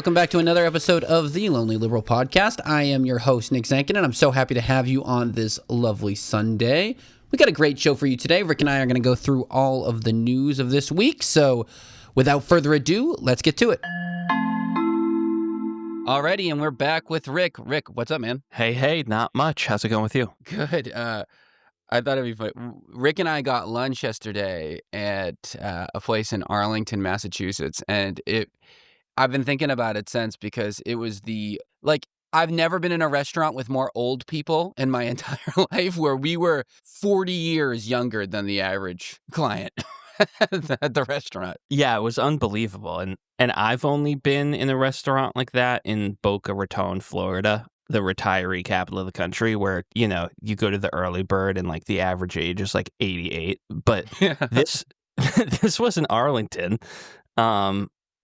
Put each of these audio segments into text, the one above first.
Welcome back to another episode of the Lonely Liberal Podcast. I am your host, Nick Zankin, and I'm so happy to have you on this lovely Sunday. We got a great show for you today. Rick and I are going to go through all of the news of this week. So without further ado, let's get to it. Alrighty, and we're back with Rick. Rick, what's up, man? Hey, not much. How's it going with you? Good. I thought it'd be fun. Rick and I got lunch yesterday at a place in Arlington, Massachusetts, and I've been thinking about it since because it was I've never been in a restaurant with more old people in my entire life where we were 40 years younger than the average client at the restaurant. Yeah, it was unbelievable. And I've only been in a restaurant like that in Boca Raton, Florida, the retiree capital of the country, where, you know, you go to the early bird and like the average age is like 88. But this was in Arlington.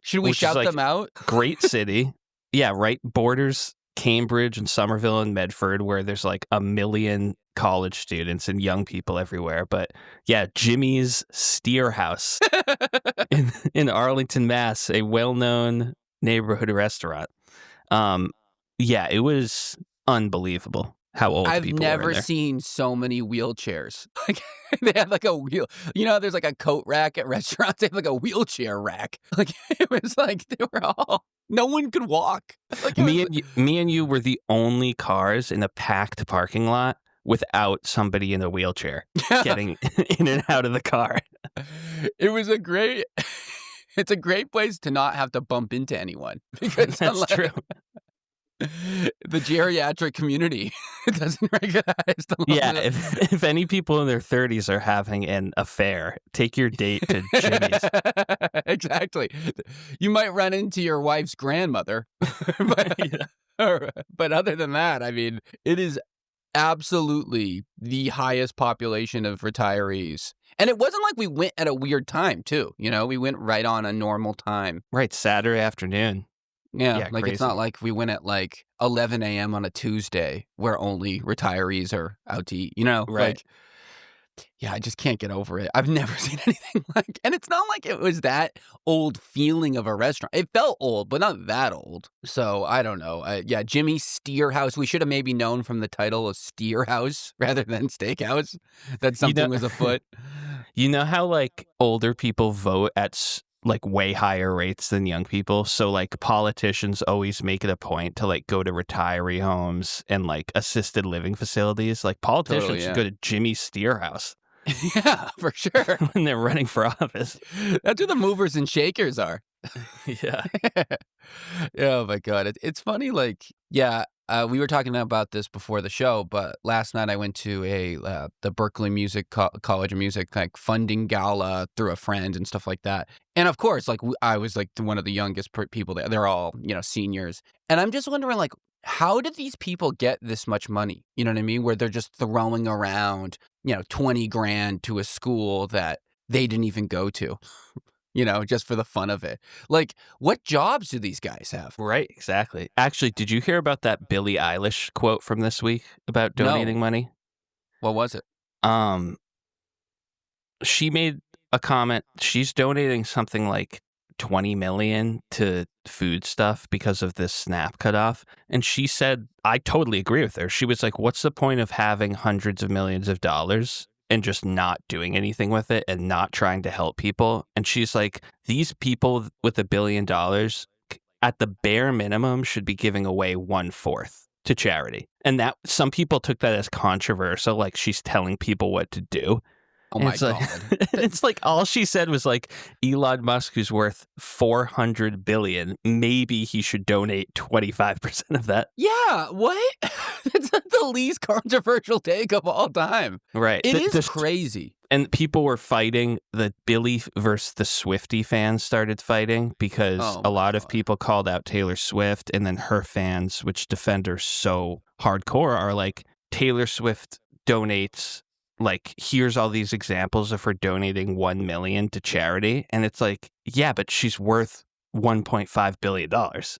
Should we shout them out? Great city. Yeah, right. Borders Cambridge and Somerville and Medford, where there's like 1 million college students and young people everywhere. But yeah, Jimmy's Steer House in Arlington, Mass, a well-known neighborhood restaurant. Yeah, it was unbelievable how old I've people were in never there. seen so many wheelchairs. Like they have like a wheel. You know, there's like a coat rack at restaurants. They have like a wheelchair rack. Like it was like they were all. No one could walk. Like Me and you were the only cars in a packed parking lot without somebody in a wheelchair getting in and out of the car. It's a great place to not have to bump into anyone. Because That's true. The geriatric community doesn't recognize the Yeah, if any people in their 30s are having an affair, take your date to Jimmy's. Exactly. You might run into your wife's grandmother. But other than that, I mean, it is absolutely the highest population of retirees. And it wasn't like we went at a weird time, too. You know, we went right on a normal time. Right, Saturday afternoon. Yeah, like crazy. It's not like we went at like 11 a.m. on a Tuesday where only retirees are out to eat, you know? Right. Like, yeah, I just can't get over it. I've never seen anything like, and it's not like it was that old feeling of a restaurant. It felt old, but not that old. So I don't know. Yeah, Jimmy's Steer House. We should have maybe known from the title of Steer House rather than Steakhouse that something was afoot. You know how like older people vote at like way higher rates than young people? So like politicians always make it a point to like go to retiree homes and like assisted living facilities. Like politicians should go to Jimmy's Steer House. Yeah, for sure. When they're running for office. That's where the movers and shakers are. Yeah. Oh my God. It's funny. Like, yeah, we were talking about this before the show, but last night I went to the Berkeley College of Music like funding gala through a friend and stuff like that. And of course, like I was like one of the youngest people there. They're all, you know, seniors. And I'm just wondering, like, how did these people get this much money? You know what I mean? Where they're just throwing around, you know, 20 grand to a school that they didn't even go to. You know, just for the fun of it. Like, what jobs do these guys have? Right, exactly. Actually, did you hear about that Billie Eilish quote from this week about donating money? What was it? She made a comment. She's donating something like 20 million to food stuff because of this SNAP cutoff. And she said, I totally agree with her. She was like, what's the point of having hundreds of millions of dollars and just not doing anything with it and not trying to help people? And she's like, these people with $1 billion at the bare minimum should be giving away 1/4 to charity. And that some people took that as controversial, like she's telling people what to do. Oh my God. It's like all she said was like, Elon Musk, who's worth $400 billion, maybe he should donate 25% of that. Yeah, what? That's the least controversial take of all time. Right. It is crazy. And people were fighting. The Billy versus the Swiftie fans started fighting because a lot of people called out Taylor Swift, and then her fans, which defend her so hardcore, are like, Taylor Swift donates, like, here's all these examples of her donating $1 million to charity. And it's like, yeah, but she's worth $1.5 billion.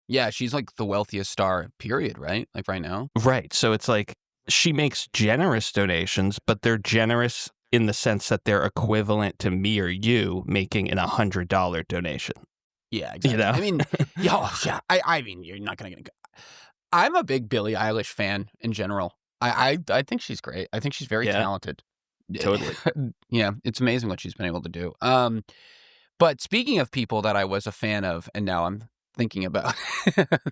Yeah, she's like the wealthiest star, period, right? Like right now. Right. So it's like she makes generous donations, but they're generous in the sense that they're equivalent to me or you making an $100 donation. Yeah, You exactly. know? I mean, yeah. I mean, you're not gonna get. I'm a big Billie Eilish fan in general. I think she's great. I think she's very Yeah, talented. totally. Yeah, it's amazing what she's been able to do. But speaking of people that I was a fan of, and now I'm thinking about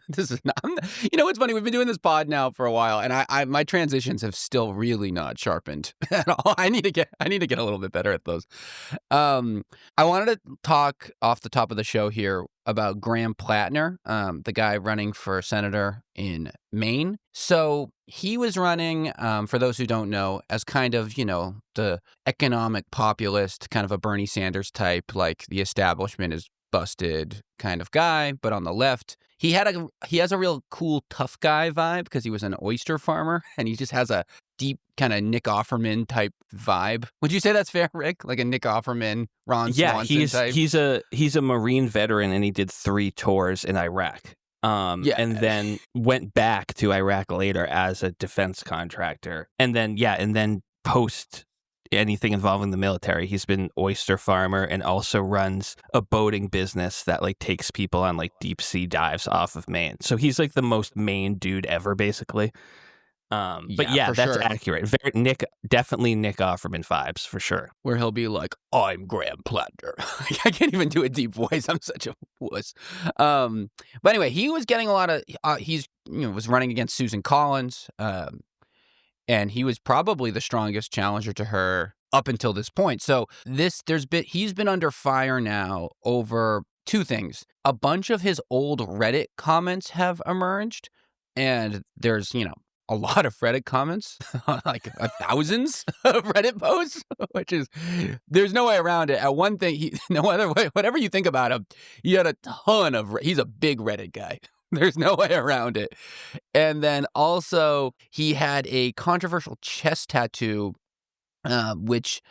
this is not. It's funny. We've been doing this pod now for a while, and I my transitions have still really not sharpened at all. I need to get a little bit better at those. Um, I wanted to talk off the top of the show here about Graham Platner, the guy running for senator in Maine. So he was running, for those who don't know, as kind of, the economic populist, kind of a Bernie Sanders type, like the establishment is busted kind of guy, but on the left. He has a real cool tough guy vibe because he was an oyster farmer, and he just has a deep kind of Nick Offerman type vibe. Would you say that's fair, Rick? Like a Nick Offerman, Ron Yeah, Swanson type? he's a Marine veteran, and he did 3 tours in Iraq. Yeah. And then went back to Iraq later as a defense contractor. And then post anything involving the military, he's been oyster farmer and also runs a boating business that like takes people on like deep sea dives off of Maine. So he's like the most Maine dude ever, basically. But Yeah, yeah, for that's sure. accurate. Definitely Nick Offerman vibes for sure. Where he'll be like, "I'm Graham Platner." I can't even do a deep voice. I'm such a wuss. But anyway, he was getting a lot of. Was running against Susan Collins, and he was probably the strongest challenger to her up until this point. So he's been under fire now over 2 things. A bunch of his old Reddit comments have emerged, and there's, a lot of Reddit comments, like thousands of Reddit posts, which is, there's no way around it. At one thing, no other way, whatever you think about him, he had a ton of, he's a big Reddit guy. There's no way around it. And then also, he had a controversial chest tattoo, which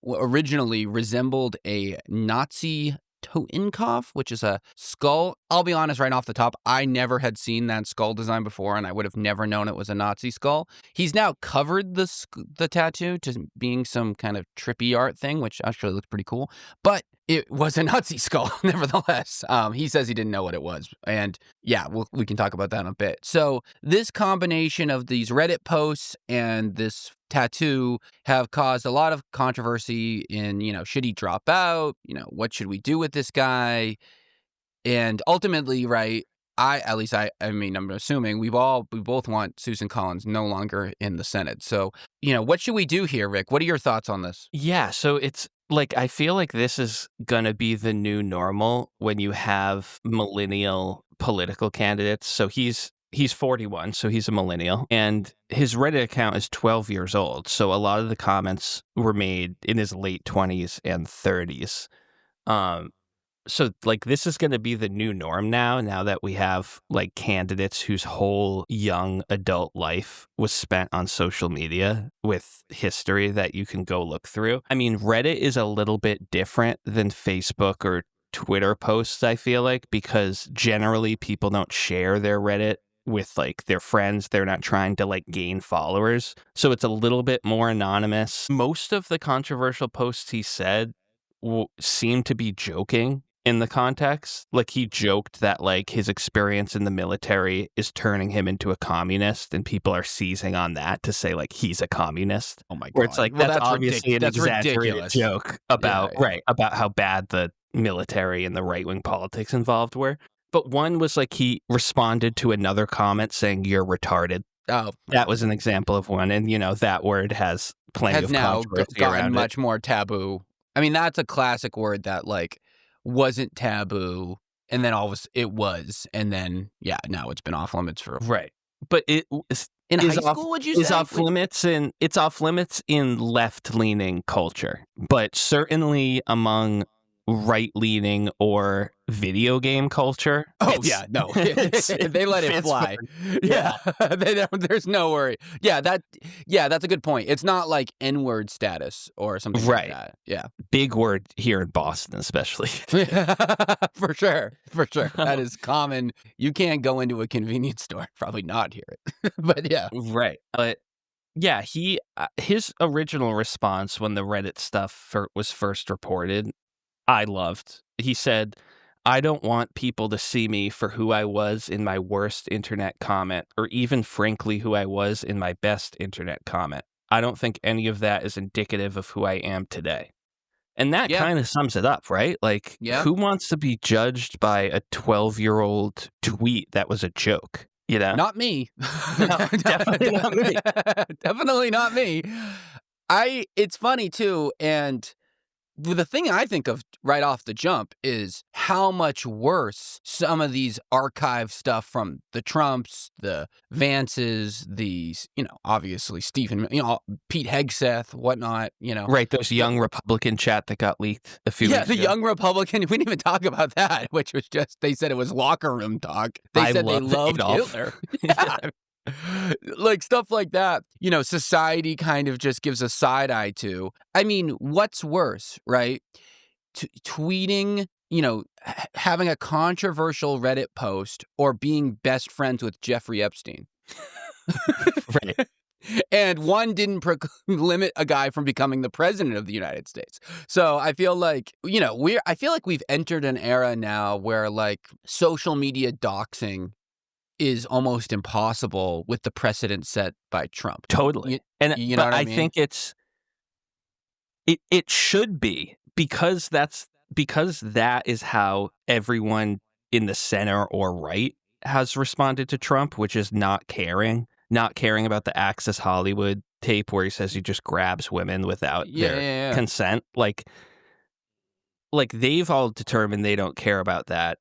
originally resembled a Nazi Totenkopf, which is a skull. I'll be honest, right off the top, I never had seen that skull design before, and I would have never known it was a Nazi skull. He's now covered the tattoo to being some kind of trippy art thing, which actually looks pretty cool. But it was a Nazi skull, nevertheless. He says he didn't know what it was. And yeah, we can talk about that in a bit. So this combination of these Reddit posts and this tattoo have caused a lot of controversy in, should he drop out? What should we do with this guy? And ultimately, right, I mean, I'm assuming we both want Susan Collins no longer in the Senate. So, what should we do here, Rick? What are your thoughts on this? Yeah, so it's like I feel like this is gonna be the new normal when you have millennial political candidates. So he's 41, so he's a millennial, and his Reddit account is 12 years old. So a lot of the comments were made in his late 20s and 30s. So like this is going to be the new norm now that we have like candidates whose whole young adult life was spent on social media with history that you can go look through. I mean, Reddit is a little bit different than Facebook or Twitter posts, I feel like, because generally people don't share their Reddit with like their friends. They're not trying to like gain followers. So it's a little bit more anonymous. Most of the controversial posts he said seemed to be joking in the context. Like he joked that like his experience in the military is turning him into a communist, and people are seizing on that to say like he's a communist. Oh my God. Where it's like, Well, that's obviously an that's exaggerated ridiculous. joke about Yeah. about how bad the military and the right-wing politics involved were. But one was like he responded to another comment saying you're retarded. Oh, That was an example of one, and that word has plenty of now controversy gotten around much more taboo. I mean, that's a classic word that like wasn't taboo, and then it was, and then now it's been off limits for right. But it in is high school. Would you say is off limits in left-leaning culture, but certainly among right-leaning or video game culture. Oh yeah, no, they let it fly. Yeah, there's no worry. That's a good point. It's not like N-word status or something like that. Yeah, big word here in Boston, especially. For sure. That is common. You can't go into a convenience store, probably not hear it, but yeah, right. But yeah, his original response when the Reddit stuff was first reported, I loved. He said, I don't want people to see me for who I was in my worst internet comment, or even frankly who I was in my best internet comment. I don't think any of that is indicative of who I am today. And that Yeah. kind of sums it up, right? Like, Yeah. who wants to be judged by a 12-year-old tweet that was a joke? You know? Not me. No, definitely not me. Definitely not me. It's funny too, and the thing I think of right off the jump is how much worse some of these archive stuff from the Trumps, the Vances, these, obviously Stephen, Pete Hegseth, whatnot, Right, those young Republican chat that got leaked a few Yeah, weeks the ago. young Republican. We didn't even talk about that, which was just, they said it was locker room talk. They I said they love loved Adolf. Hitler. Yeah. Like stuff like that, society kind of just gives a side eye to. I mean, what's worse, right? Tweeting, having a controversial Reddit post or being best friends with Jeffrey Epstein. Right. And one didn't limit a guy from becoming the president of the United States. So I feel like, I feel like we've entered an era now where like social media doxing is almost impossible with the precedent set by Trump. Totally. You know what I mean? think it should be, because that is how everyone in the center or right has responded to Trump, which is not caring about the Access Hollywood tape where he says he just grabs women without their consent. Like they've all determined they don't care about that.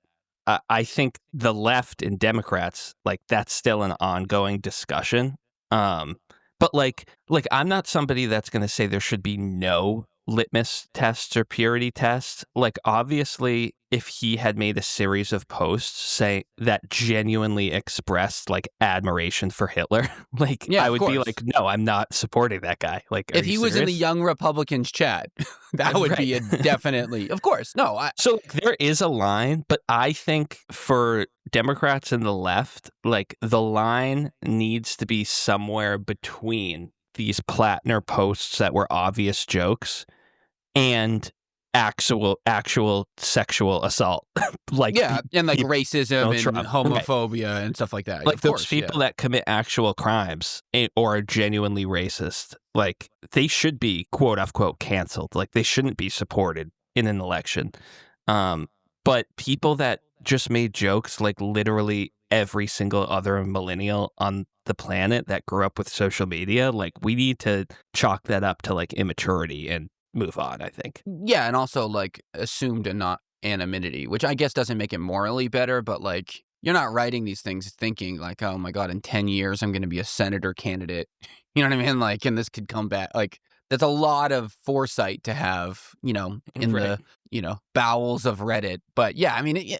I think the left and Democrats, like, that's still an ongoing discussion. But like I'm not somebody that's going to say there should be no litmus tests or purity tests. Like, obviously, if he had made a series of posts say that genuinely expressed like admiration for Hitler, like, I would be like, no, I'm not supporting that guy. Like, if he was in the young Republicans chat, that would be a definitely, of course. No, so there is a line, but I think for Democrats and the left, like, the line needs to be somewhere between these Platner posts that were obvious jokes and actual sexual assault. Like, and like racism and Trump. homophobia and stuff like that. Like, of those course, people that commit actual crimes or are genuinely racist, like, they should be quote unquote canceled. Like, they shouldn't be supported in an election. But people that just made jokes, like literally every single other millennial on the planet that grew up with social media, like, we need to chalk that up to like immaturity and move on, I think. Yeah, and also like assumed and not anonymity, which I guess doesn't make it morally better, but like, you're not writing these things thinking like, oh my God, in 10 years, I'm going to be a senator candidate. You know what I mean? Like, and this could come back. Like, that's a lot of foresight to have, in the, bowels of Reddit. But yeah, I mean,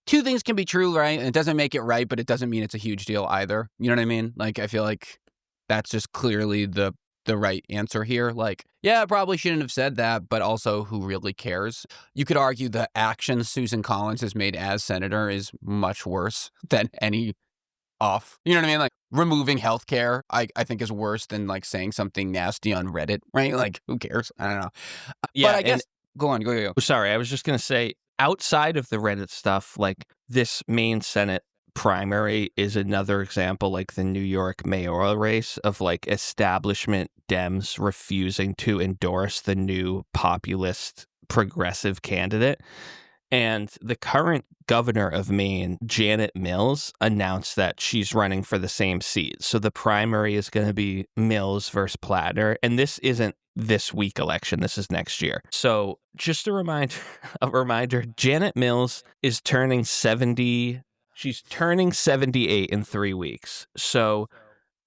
two things can be true, right? And it doesn't make it right, but it doesn't mean it's a huge deal either. You know what I mean? Like, I feel like that's just clearly the right answer here. Like, yeah, I probably shouldn't have said that, but also, who really cares? You could argue the action Susan Collins has made as senator is much worse than any off. You know what I mean? Like, removing healthcare, I think, is worse than like saying something nasty on Reddit, right? Like, who cares? I don't know. Yeah, but I guess go on. Sorry, I was just gonna say, outside of the Reddit stuff, like, this Maine Senate primary is another example, like the New York mayoral race, of like establishment Dems refusing to endorse the new populist progressive candidate. And the current governor of Maine, Janet Mills, announced that she's running for the same seat. So the primary is going to be Mills versus Platner. And this isn't this week election. This is next year. So just a reminder, Janet Mills is turning 70. She's turning 78 in 3 weeks. So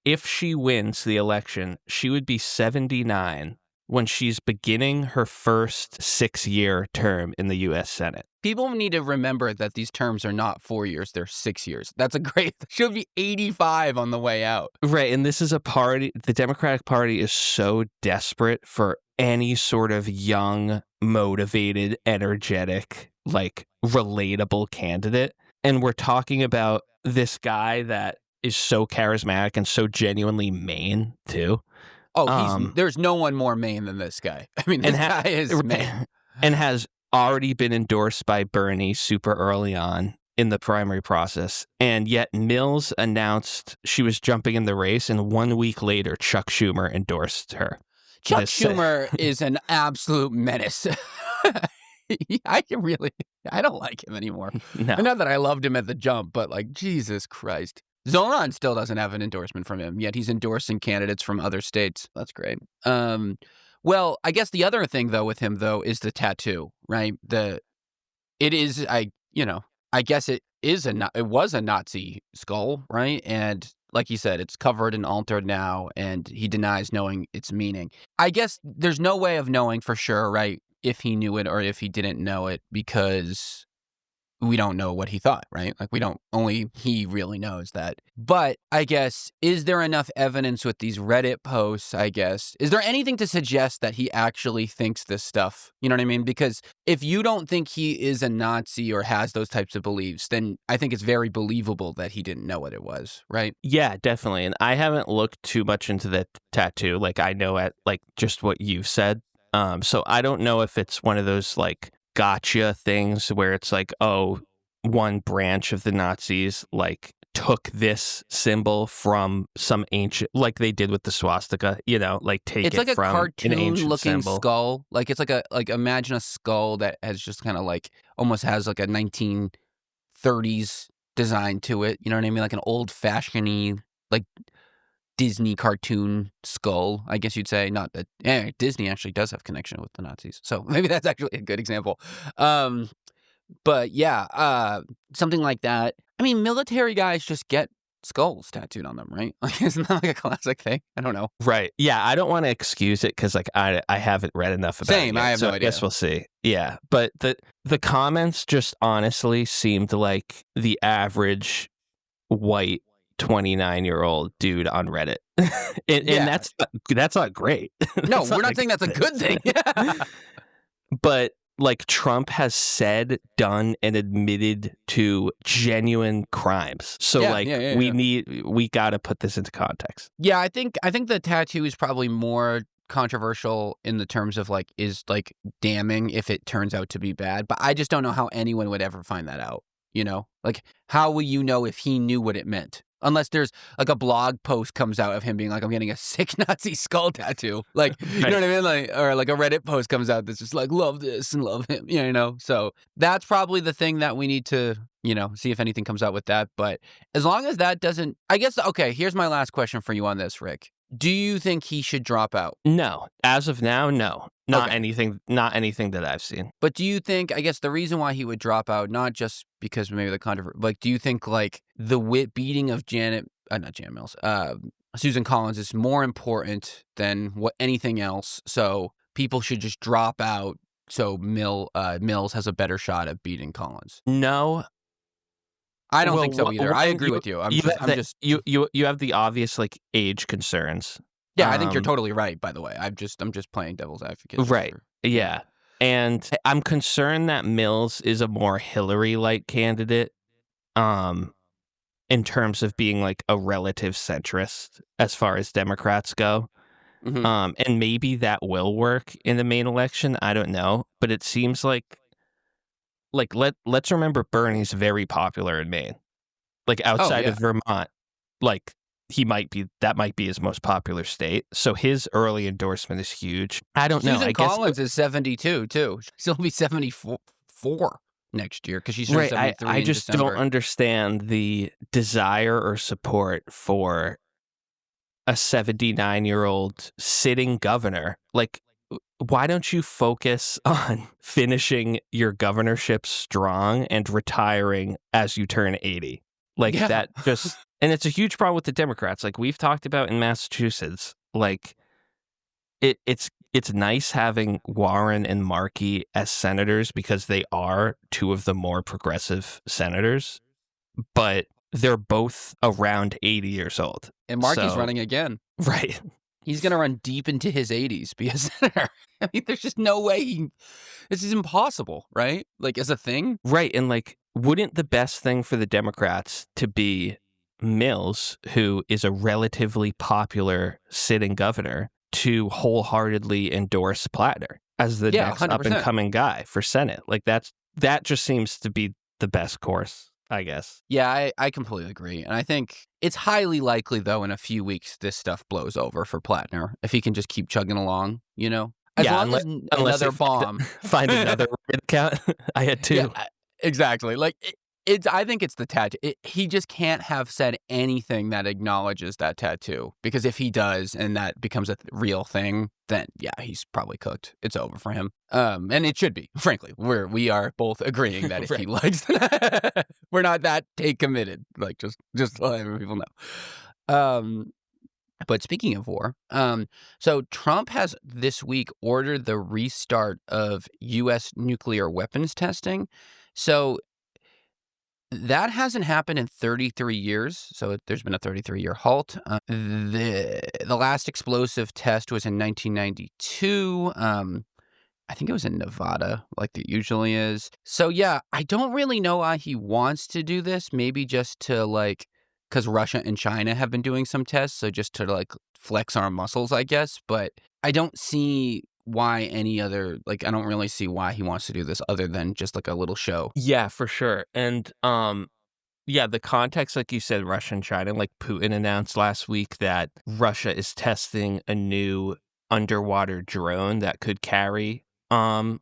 if she wins the election, she would be 79 when she's beginning her first 6-year term in the U.S. Senate. People need to remember that these terms are not 4 years, they're 6 years. That's a great, she'll be 85 on the way out. Right, and this is a party, the Democratic Party is so desperate for any sort of young, motivated, energetic, like, relatable candidate. And we're talking about this guy that is so charismatic and so genuinely Maine, too. Oh, there's no one more Maine than this guy. I mean, this guy is Maine. And has already been endorsed by Bernie super early on in the primary process, and yet Mills announced she was jumping in the race, and 1 week later, Chuck Schumer endorsed her. Chuck Schumer is an absolute menace. I don't like him anymore. No. And not that I loved him at the jump, but like, Jesus Christ. Zoran still doesn't have an endorsement from him, yet he's endorsing candidates from other states. That's great. Well, I guess the other thing, though, with him, though, is the tattoo, right? I guess it was a Nazi skull, right? And like you said, it's covered and altered now, and he denies knowing its meaning. I guess there's no way of knowing for sure, right, if he knew it or if he didn't know it, because we don't know what he thought, right? Like, only he really knows that. But I guess, is there enough evidence with these Reddit posts, I guess? Is there anything to suggest that he actually thinks this stuff? You know what I mean? Because if you don't think he is a Nazi or has those types of beliefs, then I think it's very believable that he didn't know what it was, right? Yeah, definitely. And I haven't looked too much into the tattoo. Like, I know at like just what you've said. So I don't know if it's one of those like gotcha things where it's like, oh, one branch of the Nazis like took this symbol from some ancient, like they did with the swastika, like take it's it like from a an ancient cartoon-looking symbol. skull. Like, it's like imagine a skull that has just kind of like almost has like a 1930s design to it. You know what I mean? Like an old-fashioned-y, like Disney cartoon skull, I guess you'd say. Not that Disney actually does have connection with the Nazis, so maybe that's actually a good example. But yeah, something like that. I mean, military guys just get skulls tattooed on them, right? Like, isn't that like a classic thing? I don't know. Right. Yeah, I don't want to excuse it because like I haven't read enough about it Same, yet, I have so no I idea. guess we'll see. Yeah, but the comments just honestly seemed like the average white 29-year-old dude on Reddit. and Yeah. that's not great. No, That's we're not a saying that's a good thing. But like Trump has said, done, and admitted to genuine crimes. So Yeah. we got to put this into context. Yeah, I think the tattoo is probably more controversial in the terms of like is like damning if it turns out to be bad, but I just don't know how anyone would ever find that out, Like, how will you know if he knew what it meant? Unless there's like a blog post comes out of him being like, I'm getting a sick Nazi skull tattoo. Like, Right. You know what I mean? Like, or like a Reddit post comes out that's just like, love this and love him, So that's probably the thing that we need to, see if anything comes out with that. But as long as that doesn't, I guess, okay, here's my last question for you on this, Rick. Do you think he should drop out? No. As of now, no. Not Okay. anything that I've seen. But do you think, I guess the reason why he would drop out, not just because maybe the controversy, like, do you think like the beating of not Janet Mills, Susan Collins is more important than anything else? So people should just drop out so Mills has a better shot at beating Collins? No. I don't think so either. I agree with you. You have the obvious like age concerns. Yeah, I think you're totally right, by the way. I'm just playing devil's advocate. Right. Yeah. And I'm concerned that Mills is a more Hillary-like candidate in terms of being like a relative centrist as far as Democrats go. Mm-hmm. And maybe that will work in the Maine election. I don't know. But it seems like let's remember Bernie's very popular in Maine. Like outside of Vermont, like that might be his most popular state. So his early endorsement is huge. I don't know. Susan Collins is 72 too. She'll be 74 next year because she's right. 73 I just December. don't understand the desire or support for a 79-year-old sitting governor. Like, why don't you focus on finishing your governorship strong and retiring as you turn 80? Like that just, and it's a huge problem with the Democrats. Like we've talked about in Massachusetts, like it's nice having Warren and Markey as senators because they are two of the more progressive senators, but they're both around 80 years old. And Markey's running again. Right. He's going to run deep into his 80s, be a senator. I mean, there's just no way. This is impossible, right? Like, as a thing. Right. And like, wouldn't the best thing for the Democrats to be Mills, who is a relatively popular sitting governor, to wholeheartedly endorse Platner? as the Yeah, next up and 100%. coming guy for Senate. Like that just seems to be the best course, I guess. Yeah, I completely agree, and I think it's highly likely, though, in a few weeks, this stuff blows over for Platner, if he can just keep chugging along, you know? As Yeah, long as unless they another bomb. find another Reddit account. I had Yeah, 2. exactly, like, it's I think it's the tattoo. He just can't have said anything that acknowledges that tattoo, because if he does and that becomes a real thing, then, yeah, he's probably cooked. It's over for him, and it should be, frankly. We are both agreeing that if he Right. likes we're not that take committed, like, just to let people know. But speaking of war, so Trump has this week ordered the restart of U.S. nuclear weapons testing. So that hasn't happened in 33 years. So there's been a 33-year halt. The last explosive test was in 1992. I think it was in Nevada, like it usually is. So yeah, I don't really know why he wants to do this. Maybe just to like, because Russia and China have been doing some tests, so just to like flex our muscles, I guess. But I don't see why any other, like, I don't really see why he wants to do this other than just like a little show. Yeah, for sure. And yeah, the context, like you said, Russia and China, like Putin announced last week that Russia is testing a new underwater drone that could carry a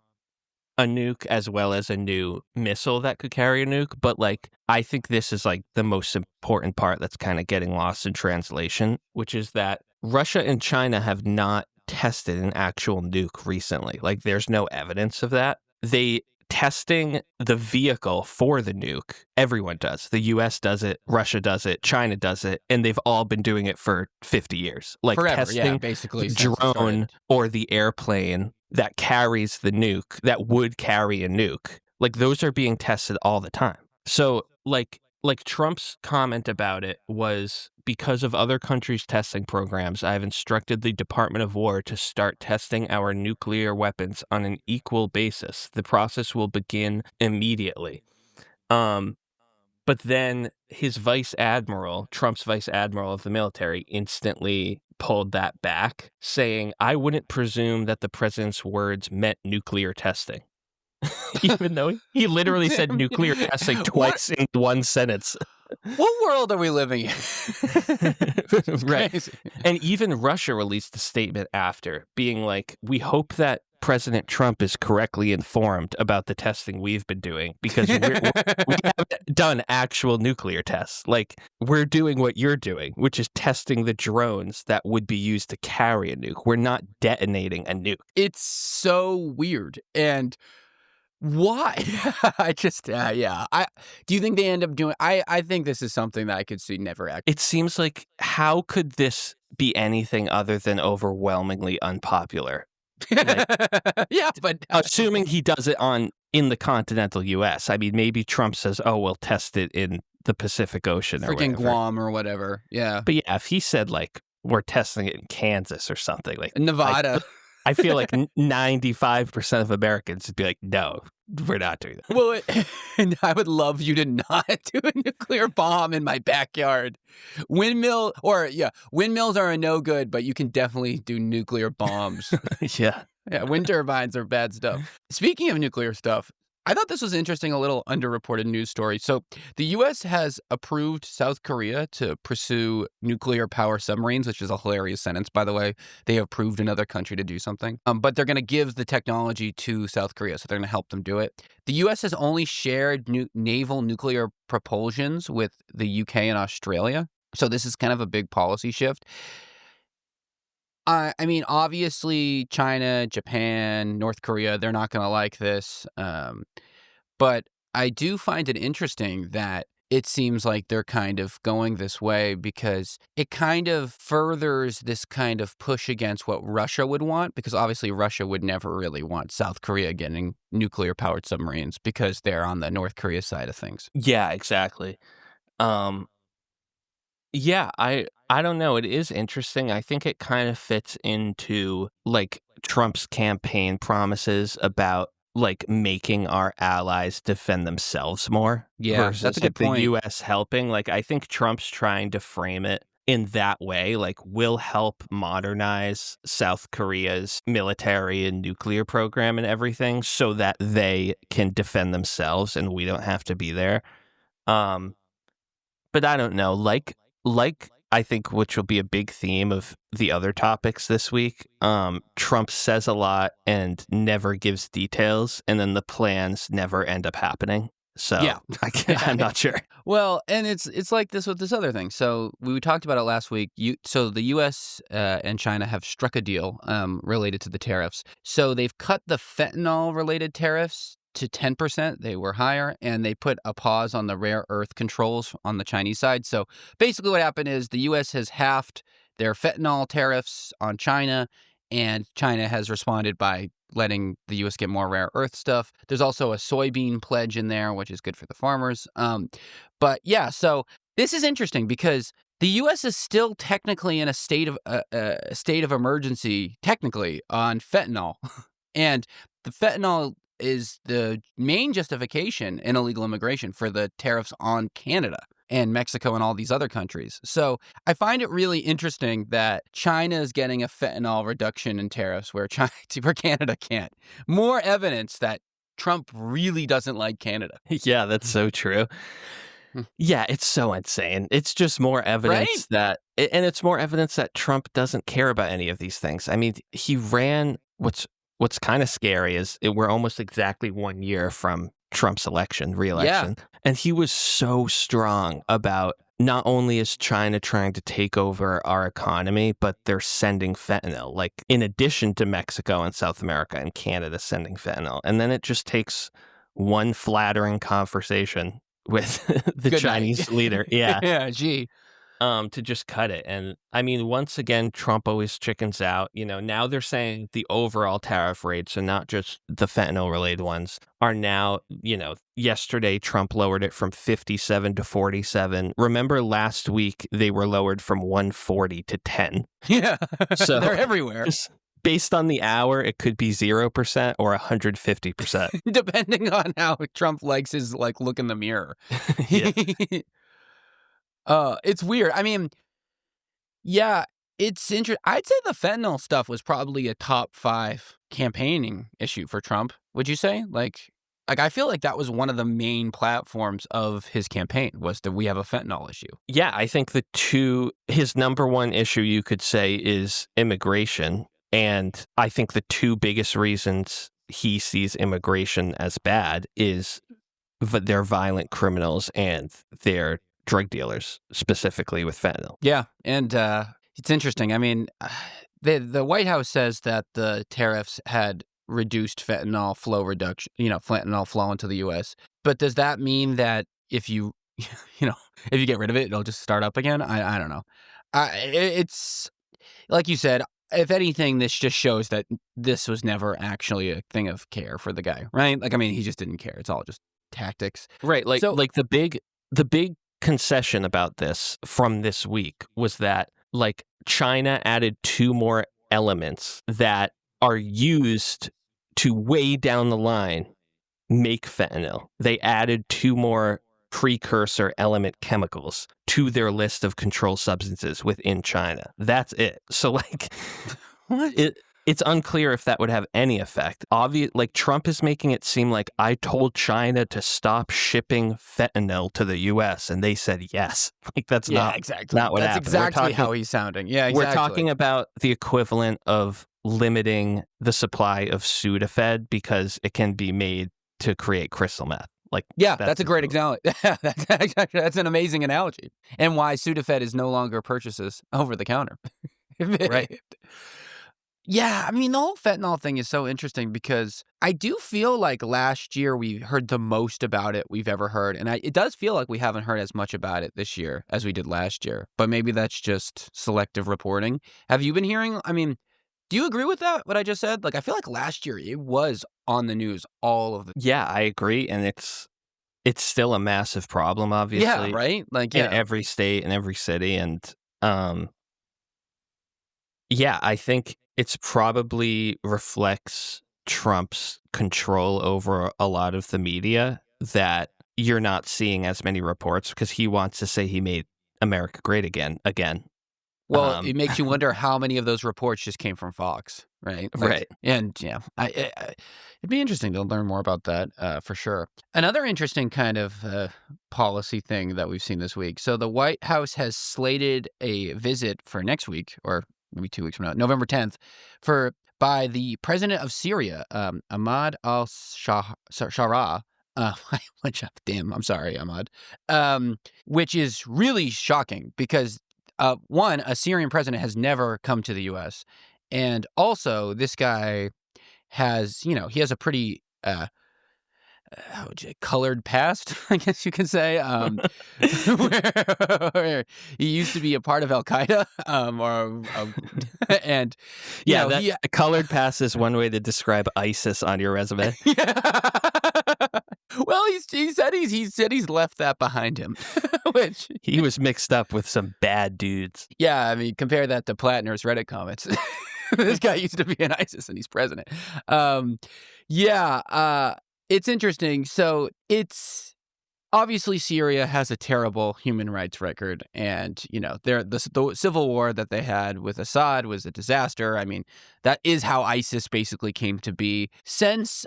nuke, as well as a new missile that could carry a nuke. But like, I think this is like the most important part that's kind of getting lost in translation, which is that Russia and China have not tested an actual nuke recently. Like, there's no evidence of that. They testing the vehicle for the nuke. Everyone does. The US does it, Russia does it, China does it, and they've all been doing it for 50 years. Like Forever, yeah, testing basically the since it drone started. or the airplane that carries the nuke, that would carry a nuke. Like, those are being tested all the time. So like Trump's comment about it was, because of other countries' testing programs, I have instructed the Department of War to start testing our nuclear weapons on an equal basis. The process will begin immediately. But then his vice admiral, Trump's vice admiral of the military, instantly pulled that back, saying, I wouldn't presume that the president's words meant nuclear testing. Even though he literally said Damn. nuclear testing What twice in one sentence. what world are we living in? It's Right. crazy. And even Russia released a statement after, being like, we hope that President Trump is correctly informed about the testing we've been doing, because we haven't done actual nuclear tests. Like, we're doing what you're doing, which is testing the drones that would be used to carry a nuke. We're not detonating a nuke. It's so weird, and why? I just, yeah. Do you think they end up doing? I think this is something that I could see never act. It seems like, how could this be anything other than overwhelmingly unpopular? Like, Yeah, but assuming he does it in the continental U.S. I mean, maybe Trump says, "Oh, we'll test it in the Pacific Ocean or freaking whatever." Guam or whatever. Yeah, But yeah, if he said like, we're testing it in Kansas or something, like Nevada. I feel like 95% of Americans would be like, "No, we're not doing that." Well, and I would love you to not do a nuclear bomb in my backyard. Windmills are a no good, but you can definitely do nuclear bombs. Yeah. Yeah, wind turbines are bad stuff. Speaking of nuclear stuff, I thought this was interesting, a little underreported news story. So the U.S. has approved South Korea to pursue nuclear power submarines, which is a hilarious sentence, by the way. They approved another country to do something, but they're going to give the technology to South Korea, so they're going to help them do it. The U.S. has only shared naval nuclear propulsions with the U.K. and Australia, so this is kind of a big policy shift. I mean, obviously, China, Japan, North Korea, they're not going to like this. But I do find it interesting that it seems like they're kind of going this way, because it kind of furthers this kind of push against what Russia would want, because obviously Russia would never really want South Korea getting nuclear-powered submarines because they're on the North Korea side of things. Yeah, exactly. Yeah, I don't know. It is interesting. I think it kind of fits into like Trump's campaign promises about like making our allies defend themselves more Yeah, versus that's a good like, the point. US helping. Like, I think Trump's trying to frame it in that way, like, will help modernize South Korea's military and nuclear program and everything so that they can defend themselves and we don't have to be there. Um, but I don't know, like I think which will be a big theme of the other topics this week. Trump says a lot and never gives details, and then the plans never end up happening. Yeah. So I'm Yeah. not sure. Well, and it's like this with this other thing. So we talked about it last week. So the U.S. And China have struck a deal related to the tariffs. So they've cut the fentanyl-related tariffs to 10%. They were higher, and they put a pause on the rare earth controls on the Chinese side. So basically, what happened is the U.S. has halved their fentanyl tariffs on China, and China has responded by letting the U.S. get more rare earth stuff. There's also a soybean pledge in there, which is good for the farmers. But yeah, so this is interesting because the U.S. is still technically in a state of emergency, technically on fentanyl, and the fentanyl is the main justification in illegal immigration for the tariffs on Canada and Mexico and all these other countries. So I find it really interesting that China is getting a fentanyl reduction in tariffs where where Canada can't. More evidence that Trump really doesn't like Canada. Yeah, that's so true. Hmm. Yeah, it's so insane. It's just more Right? evidence and it's more evidence that Trump doesn't care about any of these things. I mean, he ran what's kind of scary is we're almost exactly 1 year from Trump's Yeah. reelection, and he was so strong about not only is China trying to take over our economy, but they're sending fentanyl, like in addition to Mexico and South America and Canada sending fentanyl. And then it just takes one flattering conversation with the Good night. Chinese leader, yeah, Yeah, gee. to just cut it. And I mean, once again, Trump always chickens out. Now they're saying the overall tariff rates, and not just the fentanyl related ones, are now, yesterday Trump lowered it from 57 to 47. Remember last week they were lowered from 140 to 10. Yeah. So They're everywhere. just based on the hour, it could be 0% or 150%. Depending on how Trump likes his look in the mirror. Yeah. It's weird. I mean, yeah, it's interesting. I'd say the fentanyl stuff was probably a top 5 campaigning issue for Trump. Would you say? Like I feel like that was one of the main platforms of his campaign was that we have a fentanyl issue. Yeah, I think his number one issue you could say is immigration. And I think the two biggest reasons he sees immigration as bad is they're violent criminals and they're drug dealers, specifically with fentanyl. Yeah, and it's interesting. I mean, the White House says that the tariffs had reduced fentanyl flow into the U.S. But does that mean that if you, if you get rid of it, it'll just start up again? I don't know. It's like you said. If anything, this just shows that this was never actually a thing of care for the guy, right? Like, I mean, he just didn't care. It's all just tactics. Right, like So, like the big concession about this from this week was that like China added 2 more elements that are used to way down the line make fentanyl. They added 2 more precursor element chemicals to their list of controlled substances within China. That's it. So like what? it's unclear if that would have any effect. Like Trump is making it seem like I told China to stop shipping fentanyl to the U.S. and they said yes. Like that's exactly. not what That's happened. exactly how he's sounding. Yeah, exactly. We're talking about the equivalent of limiting the supply of Sudafed because it can be made to create crystal meth. Like Yeah, that's a great example. That's an amazing analogy. And why Sudafed is no longer purchases over the counter. Right. Yeah, I mean, the whole fentanyl thing is so interesting because I do feel like last year we heard the most about it we've ever heard. And it does feel like we haven't heard as much about it this year as we did last year. But maybe that's just selective reporting. Have you been hearing? I mean, do you agree with that, what I just said? Like, I feel like last year it was on the news all of the Yeah, I agree. And it's still a massive problem, obviously. Yeah, right? Like, in yeah. every state and every city. And yeah, I think it's probably reflects Trump's control over a lot of the media that you're not seeing as many reports because he wants to say he made America great again. Well, it makes you wonder how many of those reports just came from Fox, right? Right. And yeah, it'd be interesting to learn more about that for sure. Another interesting kind of policy thing that we've seen this week. So the White House has slated a visit for next week, or maybe 2 weeks from now, November 10th, by the president of Syria, Ahmad al-Shara. Damn, I'm sorry, Ahmad. Which is really shocking because one, a Syrian president has never come to the U.S. And also, this guy has, he has a pretty colored past, I guess you could say, where he used to be a part of Al Qaeda, and yeah, a colored past is one way to describe ISIS on your resume. Yeah. Well, he said he's left that behind him, which he was mixed up with some bad dudes. Yeah, I mean, compare that to Platner's Reddit comments. This guy used to be in ISIS and he's president. It's interesting. So it's obviously Syria has a terrible human rights record, and the civil war that they had with Assad was a disaster. I mean, that is how ISIS basically came to be. Since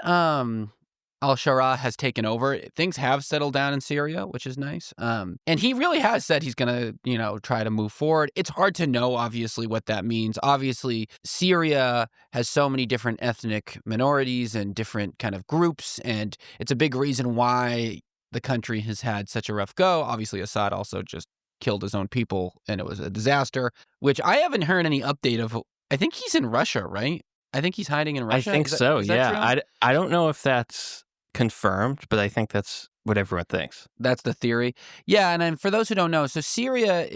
al-Shara has taken over, things have settled down in Syria, which is nice. And he really has said he's going to, try to move forward. It's hard to know, obviously, what that means. Obviously, Syria has so many different ethnic minorities and different kind of groups, and it's a big reason why the country has had such a rough go. Obviously, Assad also just killed his own people, and it was a disaster, which I haven't heard any update of. I think he's in Russia, right? I think he's hiding in Russia. I think so, yeah. I don't know if that's confirmed, but I think that's what everyone thinks. That's the theory. Yeah, and then for those who don't know, so Syria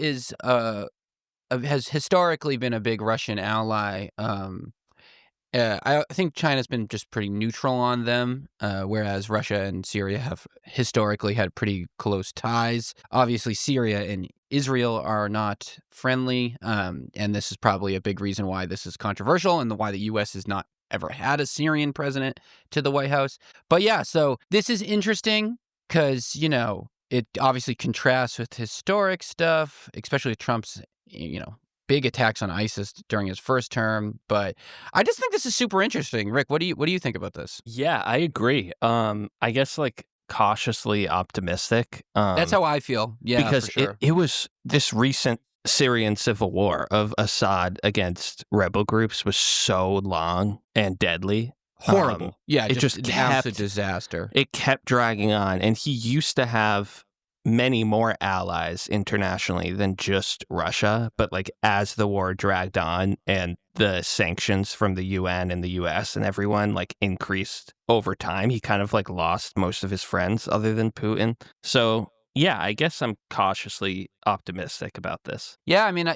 has historically been a big Russian ally. I think China's been just pretty neutral on them, whereas Russia and Syria have historically had pretty close ties. Obviously, Syria and Israel are not friendly, and this is probably a big reason why this is controversial and why the U.S. has not ever had a Syrian president to the White House. But yeah, so this is interesting because, it obviously contrasts with historic stuff, especially Trump's, big attacks on ISIS during his first term. But I just think this is super interesting. Rick, what do you think about this? Yeah, I agree. I guess cautiously optimistic. That's how I feel. Yeah, because for sure. it was this recent Syrian civil war of Assad against rebel groups was so long and deadly. Horrible. It just kept a disaster. It kept dragging on, and he used to have many more allies internationally than just Russia. But as the war dragged on and the sanctions from the UN and the US and everyone increased over time, he kind of lost most of his friends other than Putin. So yeah, I guess I'm cautiously optimistic about this. Yeah, I mean,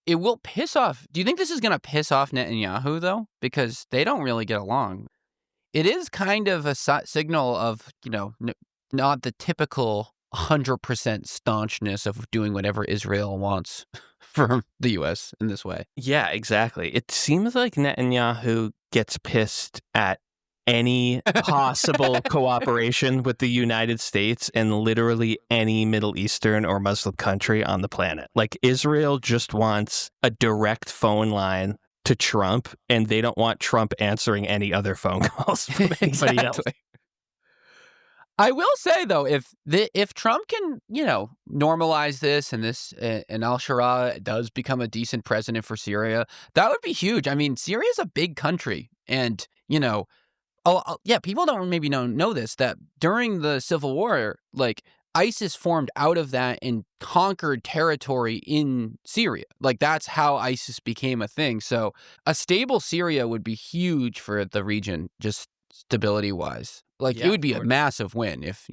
it will piss off. Do you think this is going to piss off Netanyahu, though? Because they don't really get along. It is kind of a signal of, not the typical 100% staunchness of doing whatever Israel wants from the U.S. in this way. Yeah, exactly. It seems like Netanyahu gets pissed at any possible cooperation with the United States and literally any Middle Eastern or Muslim country on the planet. Israel just wants a direct phone line to Trump, and they don't want Trump answering any other phone calls from anybody else. I will say, though, if Trump can, normalize this and al-Shara does become a decent president for Syria, that would be huge. I mean, Syria is a big country, and, people don't know this, that during the Civil War, ISIS formed out of that and conquered territory in Syria. That's how ISIS became a thing. So a stable Syria would be huge for the region, just stability-wise. It would be a massive win if,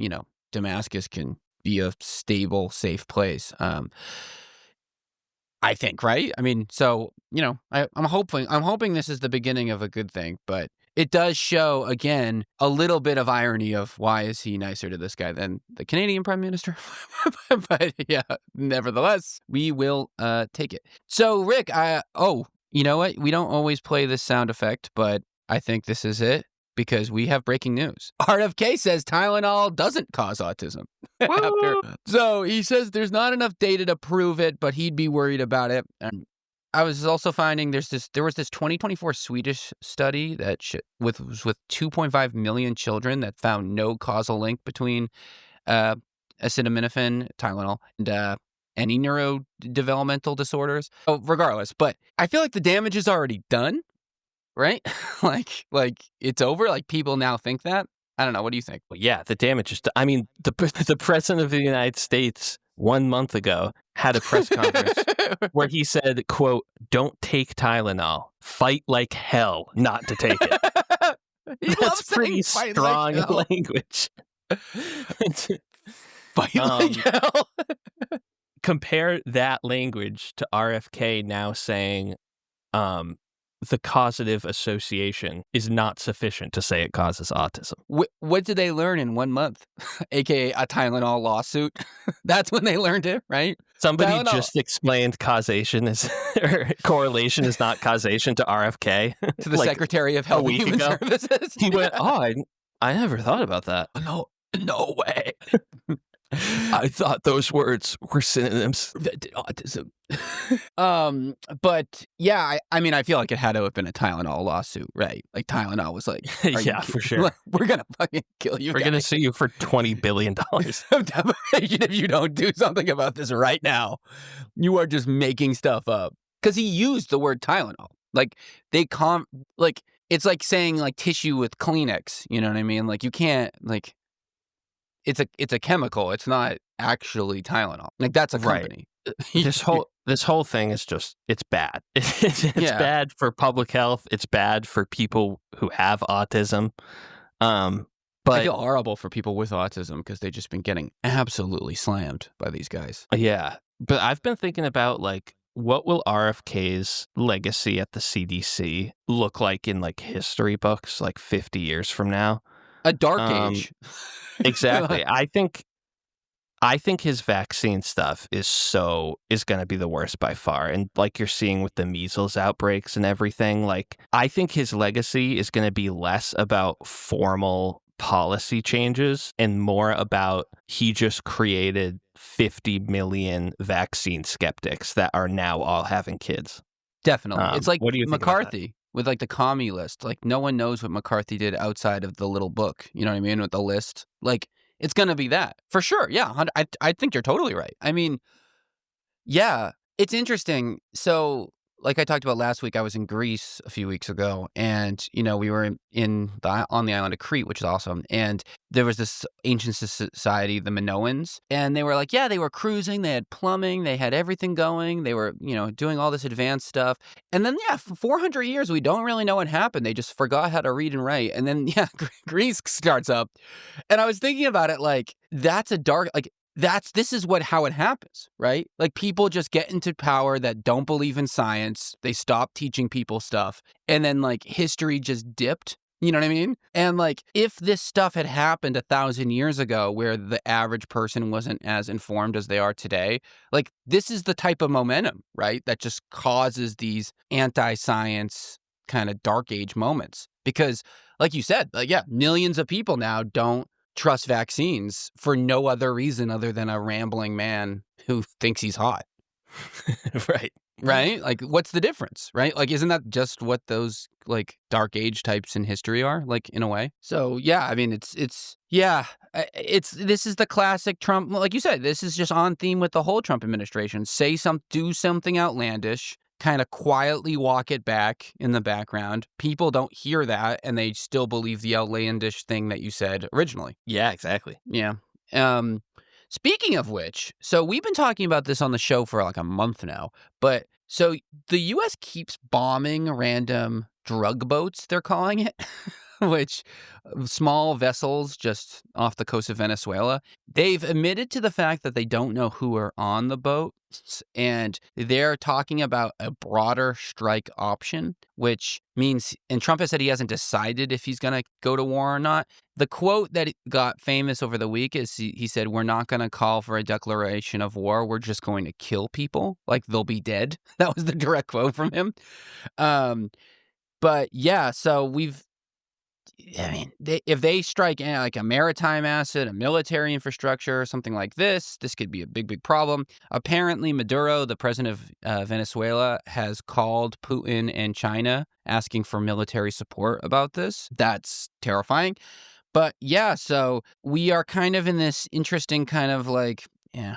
Damascus can be a stable, safe place. I think, right? I mean, so, I'm hoping this is the beginning of a good thing, but it does show, again, a little bit of irony of why is he nicer to this guy than the Canadian Prime Minister? But yeah, nevertheless, we will take it. So, Rick, you know what? We don't always play this sound effect, but I think this is it because we have breaking news. RFK says Tylenol doesn't cause autism. So he says there's not enough data to prove it, but he'd be worried about it. I was also finding there was this 2024 Swedish study that was with 2.5 million children that found no causal link between uh, acetaminophen, Tylenol, and any neurodevelopmental disorders. Oh, regardless, but I feel like the damage is already done, right? like it's over. Like people now think that. I don't know. What do you think? Well, yeah, the damage is. I mean, the president of the United States 1 month ago had a press conference where he said, "quote Don't take Tylenol. Fight like hell not to take it." He That's loves saying pretty fight strong like hell. language. Fight like hell. Compare that language to RFK now saying, the causative association is not sufficient to say it causes autism. What did they learn in 1 month? AKA a Tylenol lawsuit. That's when they learned it, right? Somebody Tylenol. just explained causation is or correlation is not causation to RFK. To the like Secretary of Health and week Human ago. Services. He went, I never thought about that. No way. I thought those words were synonyms. Autism. But yeah, I mean, I feel like it had to have been a Tylenol lawsuit, right? Like Tylenol was like, Yeah, for sure. We're gonna fucking kill you. We're gonna sue you for $20 billion. Of defamation if you don't do something about this right now. You are just making stuff up. Because he used the word Tylenol. Like like it's like saying like tissue with Kleenex. You know what I mean? Like you can't like. It's a chemical. It's not actually Tylenol. Like that's a company. Right. This whole thing is just it's bad. It's bad for public health. It's bad for people who have autism. But I feel horrible for people with autism because they've just been getting absolutely slammed by these guys. Yeah, but I've been thinking about like what will RFK's legacy at the CDC look like in like history books like 50 years from now? A dark age. Exactly. I think his vaccine stuff is going to be the worst by far. And like you're seeing with the measles outbreaks and everything, like I think his legacy is going to be less about formal policy changes and more about he just created 50 million vaccine skeptics that are now all having kids. Definitely. It's like what do you think McCarthy with like the commie list. Like no one knows what McCarthy did outside of the little book. You know what I mean? With the list. Like it's going to be that for sure. Yeah. I think you're totally right. I mean, yeah, it's interesting. So like I talked about last week, I was in Greece a few weeks ago and, you know, we were on the island of Crete, which is awesome. And there was this ancient society, the Minoans, and they were like, yeah, they were cruising. They had plumbing. They had everything going. They were, you know, doing all this advanced stuff. And then, yeah, for 400 years, we don't really know what happened. They just forgot how to read and write. And then, yeah, Greece starts up. And I was thinking about it like, that's a dark, like, this is how it happens, right? Like people just get into power that don't believe in science. They stop teaching people stuff. And then like history just dipped. You know what I mean? And like if this stuff had happened 1,000 years ago where the average person wasn't as informed as they are today, like this is the type of momentum, right? That just causes these anti-science kind of dark age moments. Because like you said, like, yeah, millions of people now don't trust vaccines for no other reason other than a rambling man who thinks he's hot. Right? Like, what's the difference, right? Like, isn't that just what those, like, dark age types in history are, like, in a way? So, yeah, I mean, this is the classic Trump, like you said, this is just on theme with the whole Trump administration. Do something outlandish, kind of quietly walk it back in the background. People don't hear that, and they still believe the outlandish thing that you said originally. Yeah, exactly. Yeah. Speaking of which, so we've been talking about this on the show for like a month now, but so the U.S. keeps bombing random drug boats, they're calling it, which small vessels just off the coast of Venezuela. They've admitted to the fact that they don't know who are on the boats, and they're talking about a broader strike option, which means, and Trump has said he hasn't decided if he's going to go to war or not. The quote that got famous over the week is he said, "We're not going to call for a declaration of war. We're just going to kill people. Like they'll be dead." That was the direct quote from him. But yeah, so I mean, if they strike like a maritime asset, a military infrastructure, something like this could be a big, big problem. Apparently, Maduro, the president of Venezuela, has called Putin and China asking for military support about this. That's terrifying. But yeah, so we are kind of in this interesting kind of like, yeah,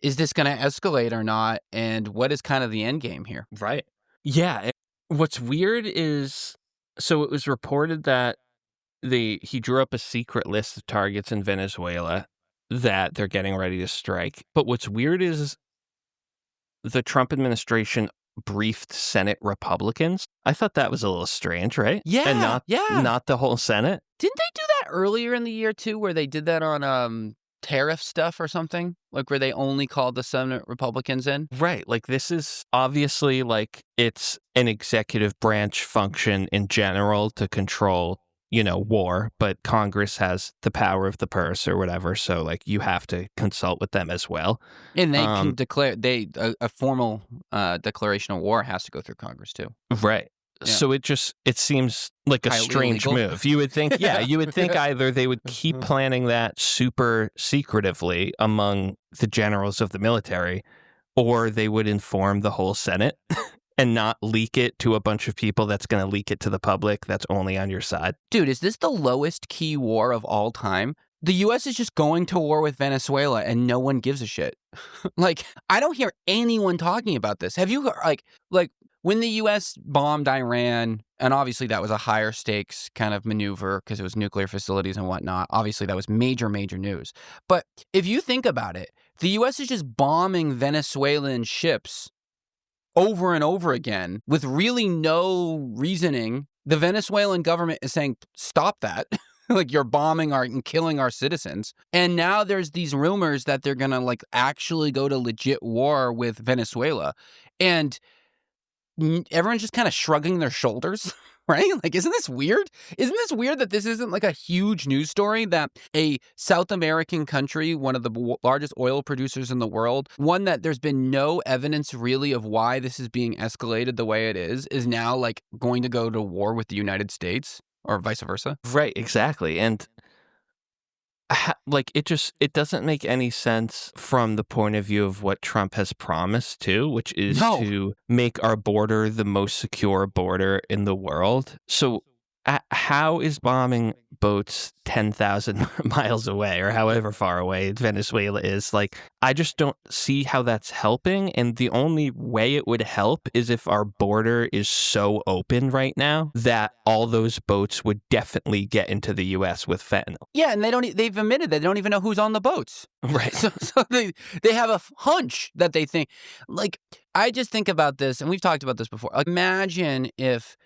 is this going to escalate or not? And what is kind of the end game here? Right. Yeah. What's weird is, so it was reported that he drew up a secret list of targets in Venezuela that they're getting ready to strike. But what's weird is the Trump administration briefed Senate Republicans. I thought that was a little strange, right? And Yeah, yeah. not the whole Senate. Didn't they do that earlier in the year too, where they did that on tariff stuff or something? Like where they only called the Senate Republicans in? Right. Like, this is obviously like it's an executive branch function in general to control, war, but Congress has the power of the purse or whatever. So like you have to consult with them as well. And they can declare a formal declaration of war has to go through Congress too. Right. Yeah. So it seems like a Highly strange illegal. move. You would think, you would think either they would keep planning that super secretively among the generals of the military, or they would inform the whole Senate and not leak it to a bunch of people that's going to leak it to the public that's only on your side. Dude, is this the lowest key war of all time? The U.S. is just going to war with Venezuela and no one gives a shit. Like, I don't hear anyone talking about this. Have you heard, like when the U.S. bombed Iran, and obviously that was a higher stakes kind of maneuver because it was nuclear facilities and whatnot. Obviously that was major, major news. But if you think about it, the U.S. is just bombing Venezuelan ships over and over again with really no reasoning. The Venezuelan government is saying, stop that. Like, you're bombing and killing our citizens. And now there's these rumors that they're going to like actually go to legit war with Venezuela. And everyone's just kind of shrugging their shoulders, right? Like, isn't this weird? Isn't this weird that this isn't like a huge news story that a South American country, one of the largest oil producers in the world, one that there's been no evidence really of why this is being escalated the way it is now like going to go to war with the United States or vice versa? Right, exactly. And like it doesn't make any sense from the point of view of what Trump has promised to, which is to make our border the most secure border in the world. So how is bombing boats 10,000 miles away or however far away Venezuela is? Like, I just don't see how that's helping. And the only way it would help is if our border is so open right now that all those boats would definitely get into the U.S. with fentanyl. Yeah, and they've admitted that they don't even know who's on the boats. Right. So they have a hunch that they think, like, I just think about this, and we've talked about this before. Like, imagine if,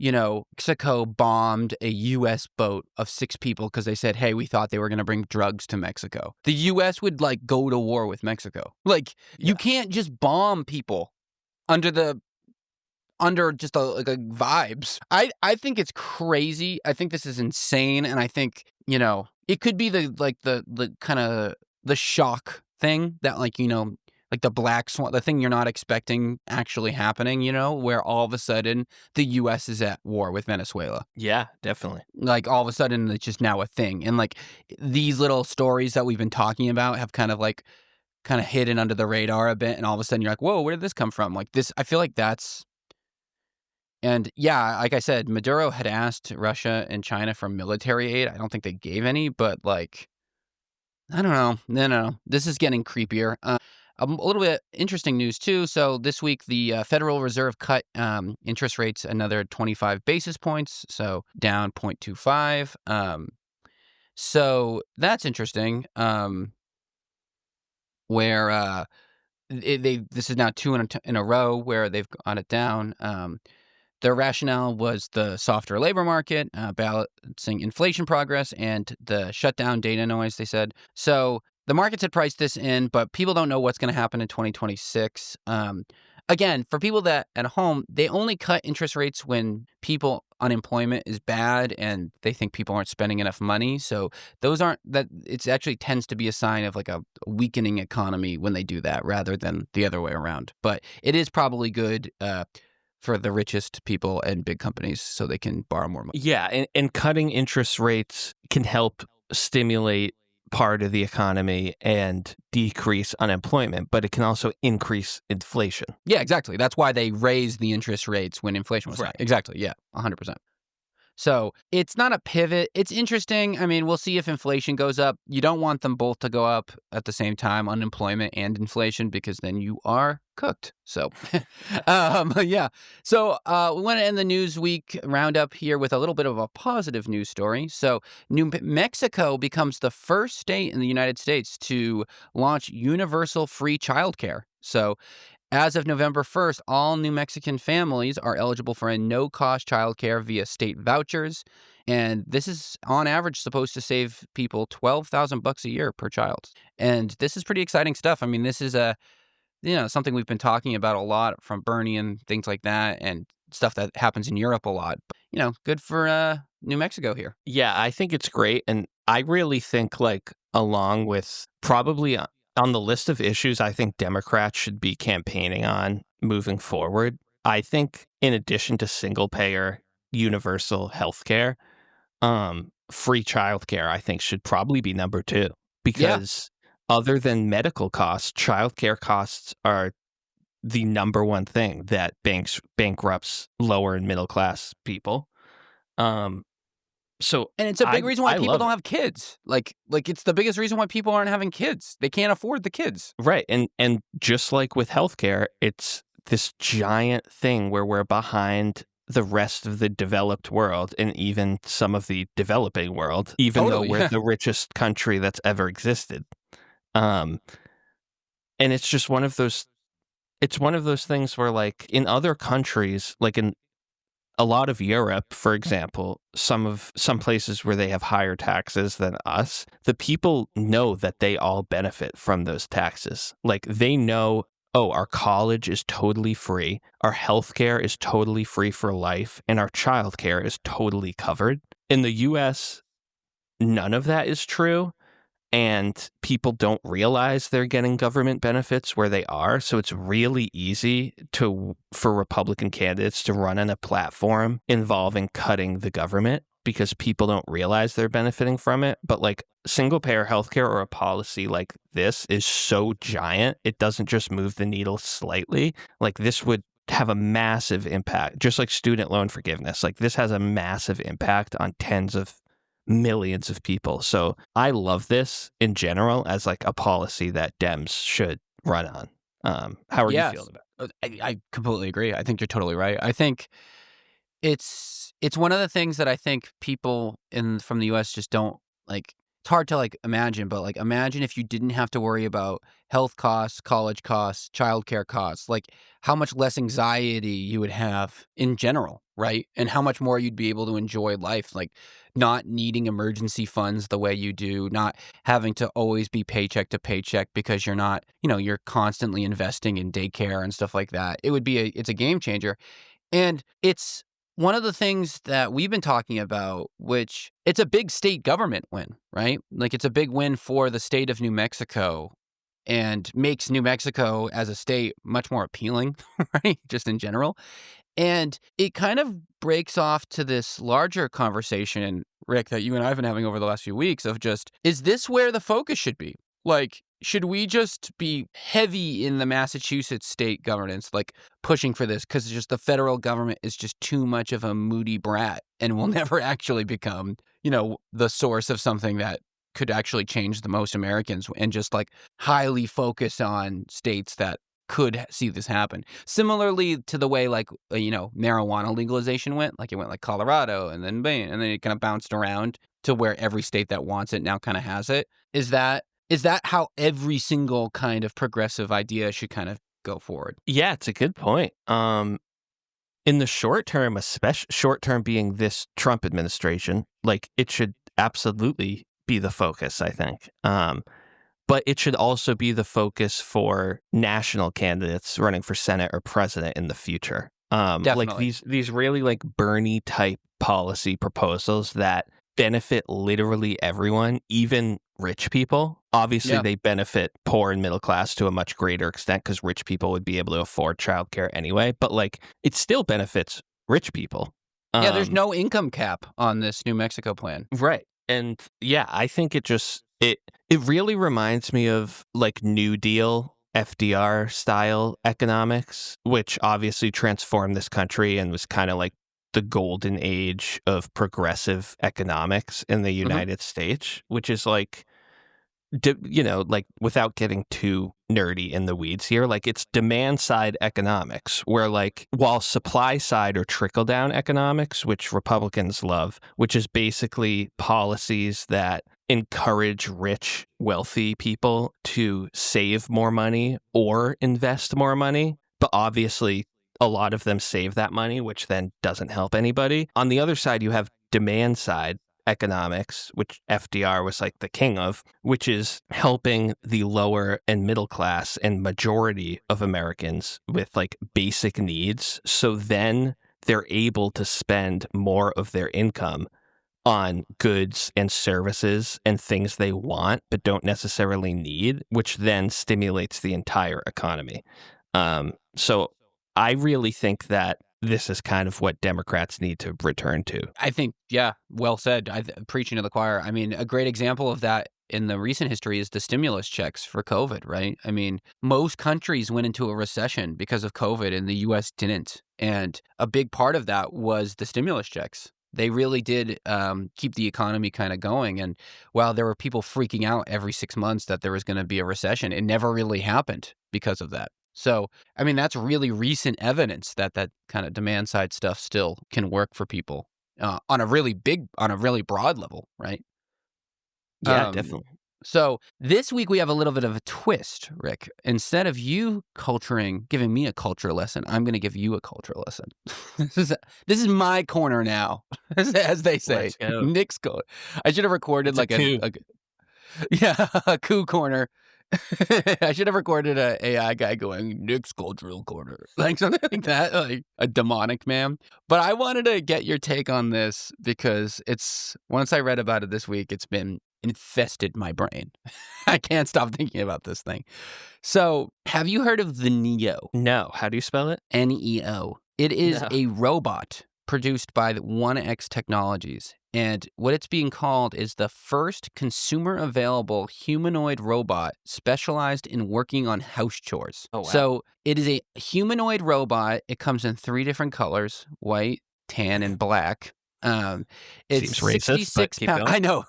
Mexico bombed a U.S. boat of 6 people because they said, hey, we thought they were going to bring drugs to Mexico. The U.S. would, like, go to war with Mexico. Like, you can't just bomb people under just like vibes. I think it's crazy. I think this is insane. And I think, it could be the kind of the shock thing that like the black swan, the thing you're not expecting actually happening, where all of a sudden the U.S. is at war with Venezuela. Yeah, definitely. Like all of a sudden it's just now a thing. And like these little stories that we've been talking about have kind of hidden under the radar a bit. And all of a sudden you're like, whoa, where did this come from? Like this, I feel like that's, and yeah, like I said, Maduro had asked Russia and China for military aid. I don't think they gave any, but like, I don't know. No. This is getting creepier. A little bit interesting news too. So this week, the Federal Reserve cut interest rates another 25 basis points, so down 0.25. So that's interesting. Where this is now 2 in a row where they've got it down. Their rationale was the softer labor market, balancing inflation progress, and the shutdown data noise, they said. So the markets had priced this in, but people don't know what's going to happen in 2026. Again, for people that at home, they only cut interest rates when unemployment is bad and they think people aren't spending enough money. So it actually tends to be a sign of like a weakening economy when they do that rather than the other way around. But it is probably good for the richest people and big companies so they can borrow more money. Yeah, and cutting interest rates can help stimulate part of the economy and decrease unemployment, but it can also increase inflation. Yeah, exactly. That's why they raised the interest rates when inflation was high. Right. Exactly. Yeah, 100%. So it's not a pivot. It's interesting. I mean, we'll see if inflation goes up. You don't want them both to go up at the same time, unemployment and inflation, because then you are cooked. So, yeah. So we want to end the Newsweek roundup here with a little bit of a positive news story. So New Mexico becomes the first state in the United States to launch universal free childcare. So as of November 1st, all New Mexican families are eligible for a no-cost childcare via state vouchers, and this is on average supposed to save people $12,000 a year per child. And this is pretty exciting stuff. I mean, this is something we've been talking about a lot from Bernie and things like that, and stuff that happens in Europe a lot. But, good for New Mexico here. Yeah, I think it's great. And I really think, like, along with probably on the list of issues I think Democrats should be campaigning on moving forward, I think in addition to single payer universal health care, free childcare I think should probably be number 2, because other than medical costs, childcare costs are the number one thing that bankrupts lower and middle class people. So And it's a big reason why people don't it. have kids. Like it's the biggest reason why people aren't having kids. They can't afford the kids. Right. And just like with healthcare, it's this giant thing where we're behind the rest of the developed world and even some of the developing world, even though we're the richest country that's ever existed. And it's just one of those things where, like, in other countries, like in a lot of Europe, for example, some places where they have higher taxes than us, the people know that they all benefit from those taxes. Like, they know, oh, our college is totally free, our healthcare is totally free for life, and our childcare is totally covered. In the US, none of that is true. And people don't realize they're getting government benefits where they are. So it's really easy for Republican candidates to run on a platform involving cutting the government because people don't realize they're benefiting from it. But like single payer healthcare or a policy like this is so giant, it doesn't just move the needle slightly. Like, this would have a massive impact, just like student loan forgiveness. Like, this has a massive impact on tens of millions of people. So I love this in general as like a policy that Dems should run on. How are you feeling about it? I completely agree. I think you're totally right. I think it's one of the things that I think people from the US just don't like. It's hard to like imagine, but like imagine if you didn't have to worry about health costs, college costs, childcare costs, like how much less anxiety you would have in general, right? And how much more you'd be able to enjoy life, like not needing emergency funds the way you do, not having to always be paycheck to paycheck because you're not, you're constantly investing in daycare and stuff like that. It's a game changer. And it's one of the things that we've been talking about, which it's a big state government win, right? Like, it's a big win for the state of New Mexico and makes New Mexico as a state much more appealing, right? Just in general. And it kind of breaks off to this larger conversation, Rick, that you and I have been having over the last few weeks of just, is this where the focus should be? Like, should we just be heavy in the Massachusetts state governance, like pushing for this? Because just the federal government is just too much of a moody brat and will never actually become, the source of something that could actually change the most Americans, and just like highly focus on states that could see this happen. Similarly to the way like, marijuana legalization went, like it went like Colorado and then Maine, and then it kind of bounced around to where every state that wants it now kind of has it. Is that how every single kind of progressive idea should kind of go forward? Yeah, it's a good point. In the short term, especially short term being this Trump administration, like it should absolutely be the focus, I think. But it should also be the focus for national candidates running for Senate or president in the future. Definitely. Like these really like Bernie type policy proposals that benefit literally everyone, even rich people. Obviously, Yeah. they benefit poor and middle class to a much greater extent because rich people would be able to afford childcare anyway. But like, it still benefits rich people. Yeah, there's no income cap on this New Mexico plan. Right. And yeah, I think it really reminds me of like New Deal FDR style economics, which obviously transformed this country and was kind of like the golden age of progressive economics in the Mhm. United States, which is like like without getting too nerdy in the weeds here, like it's demand side economics where like while supply side or trickle down economics, which Republicans love, which is basically policies that encourage rich, wealthy people to save more money or invest more money. But obviously, a lot of them save that money, which then doesn't help anybody. On the other side, you have demand side economics, which FDR was like the king of, which is helping the lower and middle class and majority of Americans with like basic needs. So then they're able to spend more of their income on goods and services and things they want but don't necessarily need, which then stimulates the entire economy. So I really think that this is kind of what Democrats need to return to. I think, yeah, well said. Preaching to the choir. I mean, a great example of that in the recent history is the stimulus checks for COVID, right? I mean, most countries went into a recession because of COVID and the US didn't. And a big part of that was the stimulus checks. They really did keep the economy kind of going. And while there were people freaking out every 6 months that there was going to be a recession, it never really happened because of that. So, I mean, that's really recent evidence that that kind of demand side stuff still can work for people on a really broad level, right? Yeah, Um, definitely. so this week we have a little bit of a twist, Rick. Instead of you giving me a culture lesson, I'm going to give you a culture lesson. This is my corner now, as they say. Let's go. Nick's corner. I should have recorded It's a like coup. yeah, a coup corner. I should have recorded a AI guy going, Nick's cultural corner. Like something like that, like a demonic man. But I wanted to get your take on this because once I read about it this week, it's been infested my brain. I can't stop thinking about this thing. So, have you heard of the Neo? No. How do you spell it? NEO. It is No. a robot produced by the 1X Technologies. And what it's being called is the first consumer available humanoid robot specialized in working on house chores. Oh, wow. So it is a humanoid robot. It comes in 3 different colors: white, tan, and black. It's Seems racist, but 66 keep pounds. going. I know.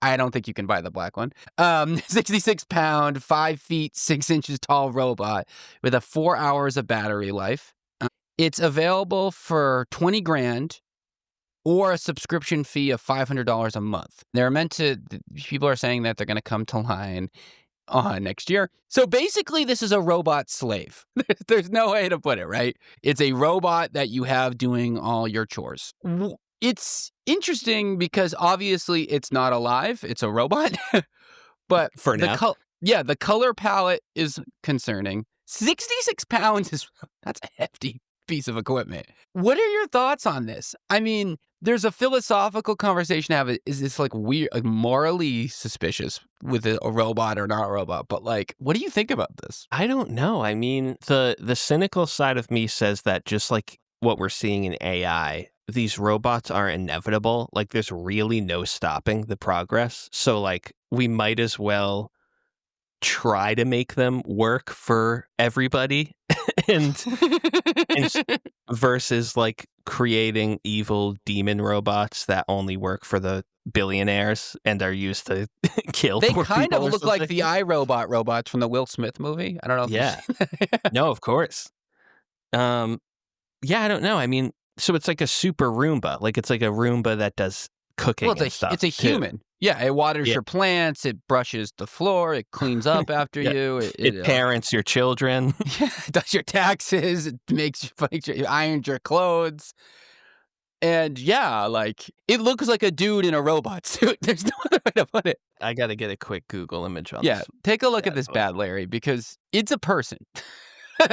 I don't think you can buy the black one. 66 pound, 5 feet, 6 inches tall robot with a 4 hours of battery life. It's available for 20 grand or a subscription fee of $500 a month. People are saying that they're going to come to line next year. So basically, this is a robot slave. There's no way to put it, right? It's a robot that you have doing all your chores. It's interesting because obviously it's not alive. It's a robot. But For now. the color palette is concerning. 66 pounds that's a hefty piece of equipment. What are your thoughts on this? I mean, there's a philosophical conversation to have. Is this like weird, like morally suspicious with a robot or not a robot? But like, what do you think about this? I don't know. I mean, the cynical side of me says that just like what we're seeing in AI, these robots are inevitable. Like there's really no stopping the progress. So like we might as well try to make them work for everybody and versus like creating evil demon robots that only work for the billionaires and are used to kill They poor kind of people or look like something. the iRobot robots from the Will Smith movie. I don't know if you've Yeah. seen that. No, of course. Um, yeah, I don't know. I mean, so it's like a super Roomba. Like it's like a Roomba that does Well, cooking and it's a stuff too. human. Yeah, it waters Yeah. your plants, it brushes the floor, it cleans up after Yeah. you, It parents your children. yeah, it does your taxes, it makes you irons your clothes. And yeah, like it looks like a dude in a robot suit. There's no other way to put it. I got to get a quick Google image on Yeah, this take a look at bad this boy. bad Larry because it's a person.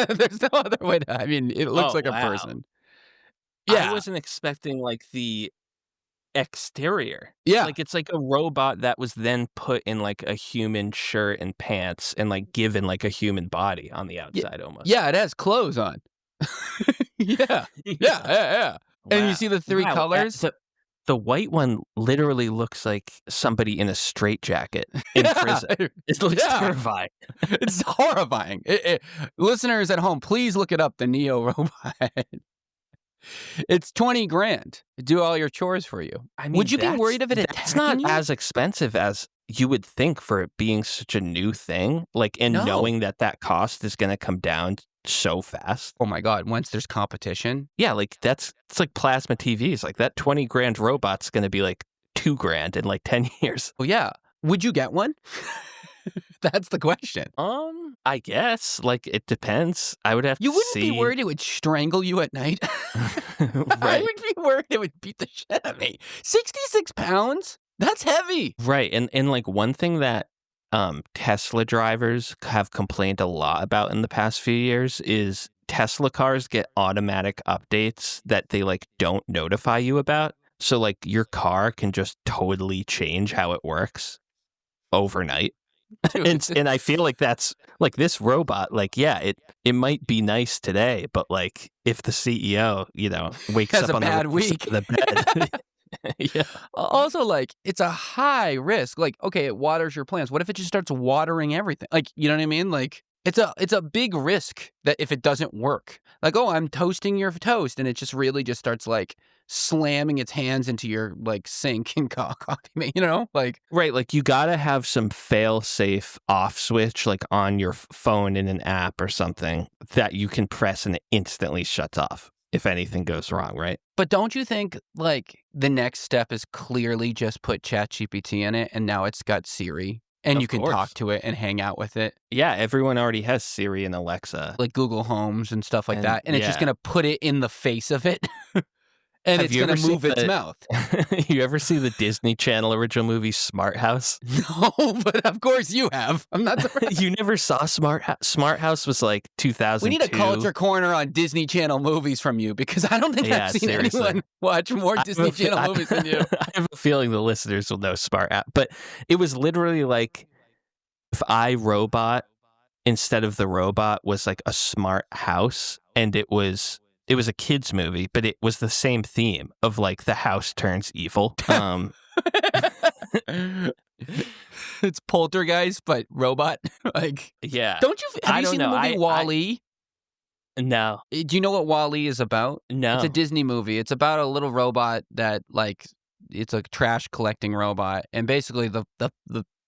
There's no other way to. I mean, it looks Oh, like a wow. person. I Yeah. wasn't expecting like the exterior. Yeah. Like, it's like a robot that was then put in, like, a human shirt and pants and, like, given, like, a human body on the Yeah, outside almost. yeah, it has clothes on. Yeah. Yeah, Yeah. yeah. And you Wow. see the 3 Wow, colors? the white one literally looks like somebody in a straitjacket in Yeah. prison. It looks Yeah. terrifying. It's horrifying. Listeners at home, please look it up, the Neo robot. It's 20 grand to do all your chores for you. I mean, Would you be worried of it that's not attacking you? as expensive as you would think for it being such a new thing, like, and No. knowing that cost is gonna come down so fast. Oh my god, once there's competition? Yeah, like, it's like plasma TVs, like, that 20 grand robot's gonna be, like, 2 grand in, like, 10 years. Well, yeah. Would you get one? That's the question. I guess, like, it depends. I would have You to wouldn't see. be worried it would strangle you at night? I Right. would be worried it would beat the shit out of me. 66 pounds? That's heavy. Right, and, like, one thing that, Tesla drivers have complained a lot about in the past few years is Tesla cars get automatic updates that they, like, don't notify you about. So, like, your car can just totally change how it works overnight. Dude, And I feel like that's like this robot, like, yeah, it might be nice today, but, like, if the CEO, wakes Has up a on the bad wrong side week. of the bed. Yeah. Also, like, it's a high risk. Like, okay, it waters your plants. What if it just starts watering everything? Like, you know what I mean? Like, it's a big risk that if it doesn't work. Like, oh, I'm toasting your toast, and it just really just starts, like, slamming its hands into your, like, sink and coffee, Like, Right, like, you gotta have some fail-safe off switch, like, on your phone in an app or something that you can press and it instantly shuts off if anything goes wrong, right? but don't you think, like, the next step is clearly just put ChatGPT in it, and now it's got Siri, and Of you can course. talk to it and hang out with it? Yeah, everyone already has Siri and Alexa. Like Google Homes and stuff like And that, and it's just yeah. gonna put it in the face of it, and Have it's you gonna ever seen move its the mouth. You ever see the Disney Channel original movie Smart House? No, but of course you have. I'm not surprised. You never saw Smart House was like 2002. We need a culture corner on Disney Channel movies from you because I don't think Yeah, I've seen seriously. anyone watch more I have Disney a fe- Channel movies than you. I have a feeling the listeners will know Smart House, but it was literally like if iRobot instead of the robot was like a smart house, and it was a kids movie, but it was the same theme of like the house turns evil. It's Poltergeist, but robot. Like, Yeah. don't you? Have I you don't seen know. the movie WALL-E? No. Do you know what WALL-E is about? No. It's a Disney movie. It's about a little robot that, like, it's a trash collecting robot, and basically the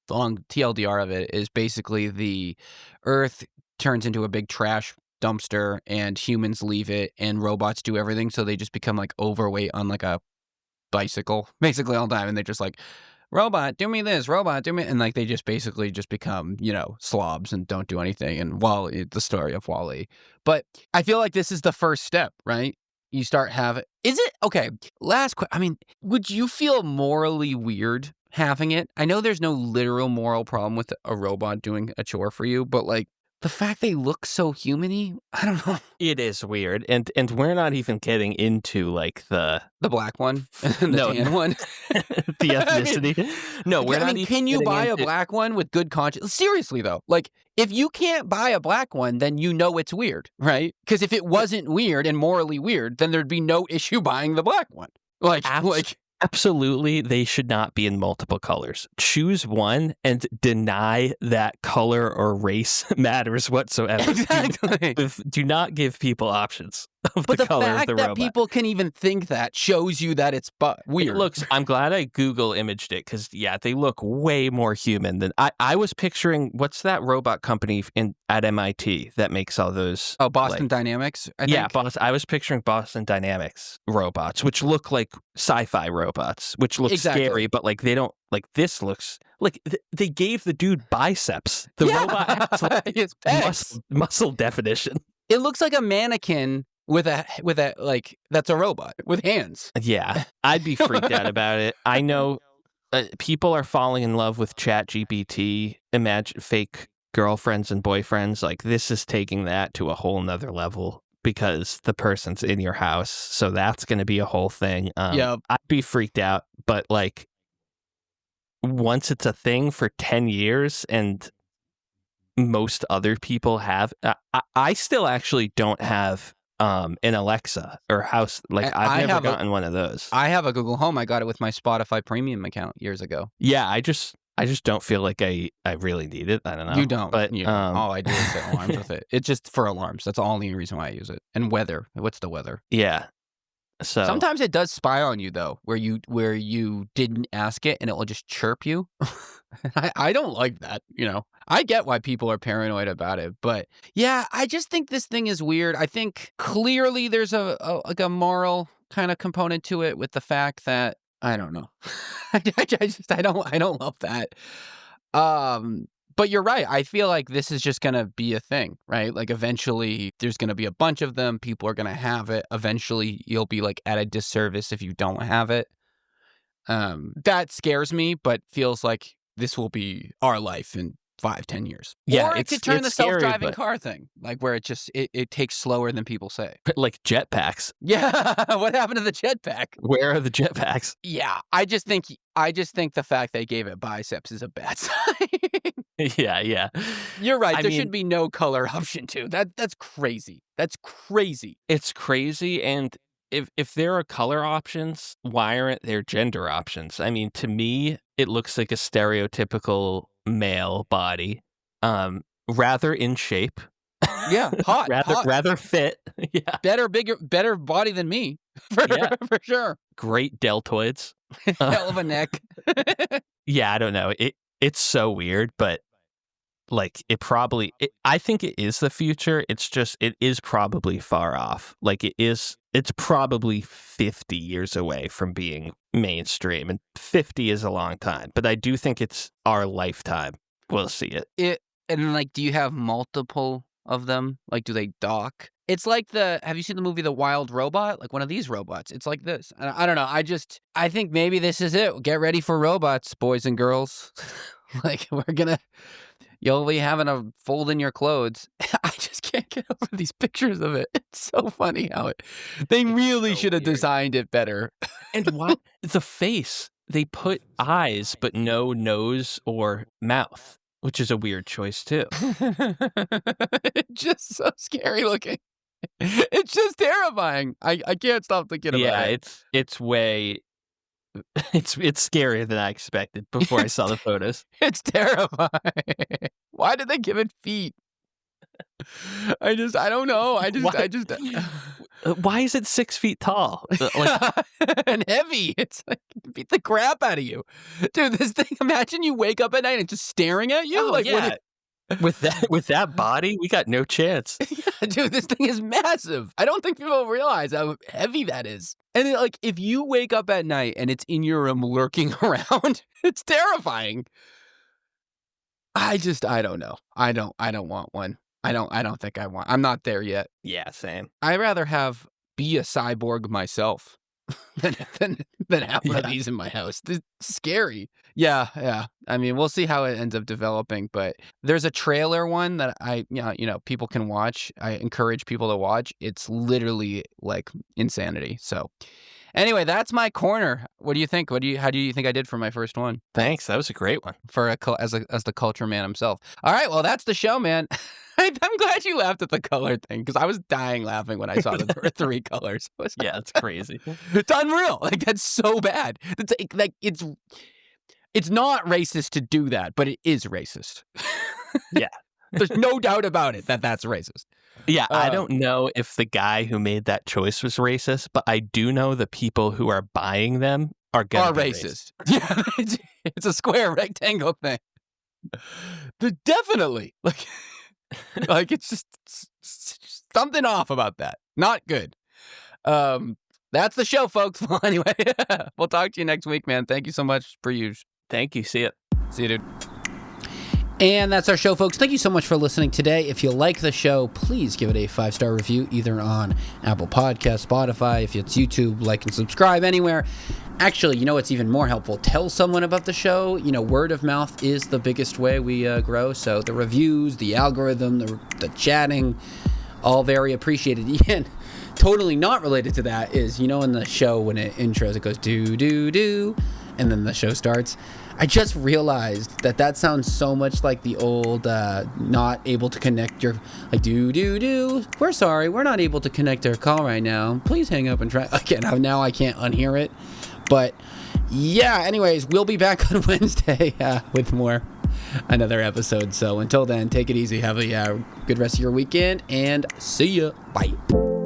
long TLDR of it is basically the Earth turns into a big trash dumpster, and humans leave it, and robots do everything, so they just become like overweight on like a bicycle, basically all the time, and they're just like, robot, do me this, robot, do me, and like they just basically just become, slobs and don't do anything. And the story of WALL-E. But I feel like this is the first step, right? You start having, is it, okay, last question. I mean, would you feel morally weird having it? I know there's no literal moral problem with a robot doing a chore for you, but like the fact they look so human-y, I don't know. It is weird, and we're not even getting into like the Black one and the No, tan one. the ethnicity. No, we're not. Can you even buy getting a into- black one with good conscience? Seriously, though, like, if you can't buy a black one, then you know it's weird, right? Because if it wasn't weird and morally weird, then there'd be no issue buying the black one. Absolutely, they should not be in multiple colors. Choose one and deny that color or race matters whatsoever. Exactly. Do not give people options of But the the color of fact the that robot. people can even think that shows you that it's weird. It looks. I'm glad I Google imaged it because they look way more human than I was picturing. What's that robot company at MIT that makes all those? Oh, Boston Dynamics. I think. I was picturing Boston Dynamics robots, which look like sci-fi robots, which look scary, but like they don't. Like this looks like they gave the dude biceps. The robot has like muscle definition. It looks like a mannequin with a like that's a robot with hands. Yeah, I'd be freaked out about it. I know people are falling in love with ChatGPT. Imagine fake girlfriends and boyfriends. Like this is taking that to a whole nother level because the person's in your house, so that's going to be a whole thing. Yeah, I'd be freaked out but like once it's a thing for 10 years and most other people have, I still actually don't have an Alexa or house. Like I've never gotten one of those. I have a Google Home. I got it with my Spotify Premium account years ago. Yeah, I just don't feel like I really need it. I don't know. You don't. But all I do is set alarms with it. It's just for alarms. That's the only reason why I use it. And weather. What's the weather? Yeah. So sometimes it does spy on you though, where you didn't ask it and it will just chirp you. I don't like that, I get why people are paranoid about it, but yeah, I just think this thing is weird. I think clearly there's a moral kind of component to it with the fact that I don't know. I don't love that. But you're right. I feel like this is just going to be a thing, right? Like eventually there's going to be a bunch of them. People are going to have it. Eventually you'll be like at a disservice if you don't have it. That scares me, but feels like this will be our life in 5-10 years. Yeah, or it could turn the scary, self-driving car thing, like where it just it takes slower than people say. Like jetpacks. Yeah, what happened to the jetpack? Where are the jetpacks? Yeah, I just think the fact they gave it biceps is a bad sign. Yeah. You're right. There should be no color option too. That's crazy. That's crazy. It's crazy, and if there are color options, why aren't there gender options? I mean, to me, it looks like a stereotypical male body, rather in shape. Yeah, hot, rather fit. Yeah, better body than me. For sure. Great deltoids. Hell of a neck. Yeah, I don't know. It's so weird, but like I think it is the future. It's just it is probably far off. Like it's probably 50 years away from being mainstream, and 50 is a long time. But I do think it's our lifetime. We'll see it. And like, do you have multiple of them? Like, do they dock? It's like have you seen the movie The Wild Robot? Like one of these robots. It's like this. I don't know. I think maybe this is it. Get ready for robots, boys and girls. Like you'll be having to fold in your clothes. I just can't get over these pictures of it. It's so funny how they really should have designed it better. And why the face? They put eyes, but no nose or mouth, which is a weird choice too. It's just so scary looking. It's just terrifying. I can't stop thinking about it. Yeah, it's way... It's scarier than I expected before I saw the photos. It's terrifying. Why did they give it feet? I don't know. Why is it 6 feet tall? And heavy. It's like beat the crap out of you. Dude, this thing, imagine you wake up at night and it's just staring at you. Oh, like yeah. With that body, we got no chance. Yeah, dude, this thing is massive. I don't think people realize how heavy that is. And if you wake up at night and it's in your room lurking around, it's terrifying. I don't know. I don't want one. I don't think I want. I'm not there yet. Yeah, same. I'd rather be a cyborg myself than have one of these in my house. It's scary. Yeah. I mean, we'll see how it ends up developing, but there's a trailer one that people can watch. I encourage people to watch. It's literally like insanity. So anyway, that's my corner. What do you think? How do you think I did for my first one? Thanks. That was a great one. As the culture man himself. All right, well, that's the show, man. I'm glad you laughed at the color thing because I was dying laughing when I saw that there were 3 colors. Yeah, it's crazy. It's unreal. Like that's so bad. It's not racist to do that, but it is racist. Yeah. There's no doubt about it that's racist. Yeah, I don't know if the guy who made that choice was racist, but I do know the people who are buying them are racist. Yeah, it's a square rectangle thing. They're definitely like it's just something off about that. Not good. That's the show, folks. Well, anyway, we'll talk to you next week, man. Thank you so much for you. Thank you. See you. See you, dude. And that's our show, folks. Thank you so much for listening today. If you like the show, please give it a 5-star review, either on Apple Podcasts, Spotify, if it's YouTube, like and subscribe anywhere. Actually, what's even more helpful? Tell someone about the show. Word of mouth is the biggest way we grow. So the reviews, the algorithm, the chatting, all very appreciated. Ian, totally not related to that is, you know, in the show when it intros, it goes do do do, and then the show starts. I just realized that sounds so much like the old not able to connect your, like, do do do. We're sorry, we're not able to connect our call right now. Please hang up and try again. Now I can't unhear it, but yeah. Anyways, we'll be back on Wednesday with another episode. So until then, take it easy. Have a good rest of your weekend, and see ya. Bye.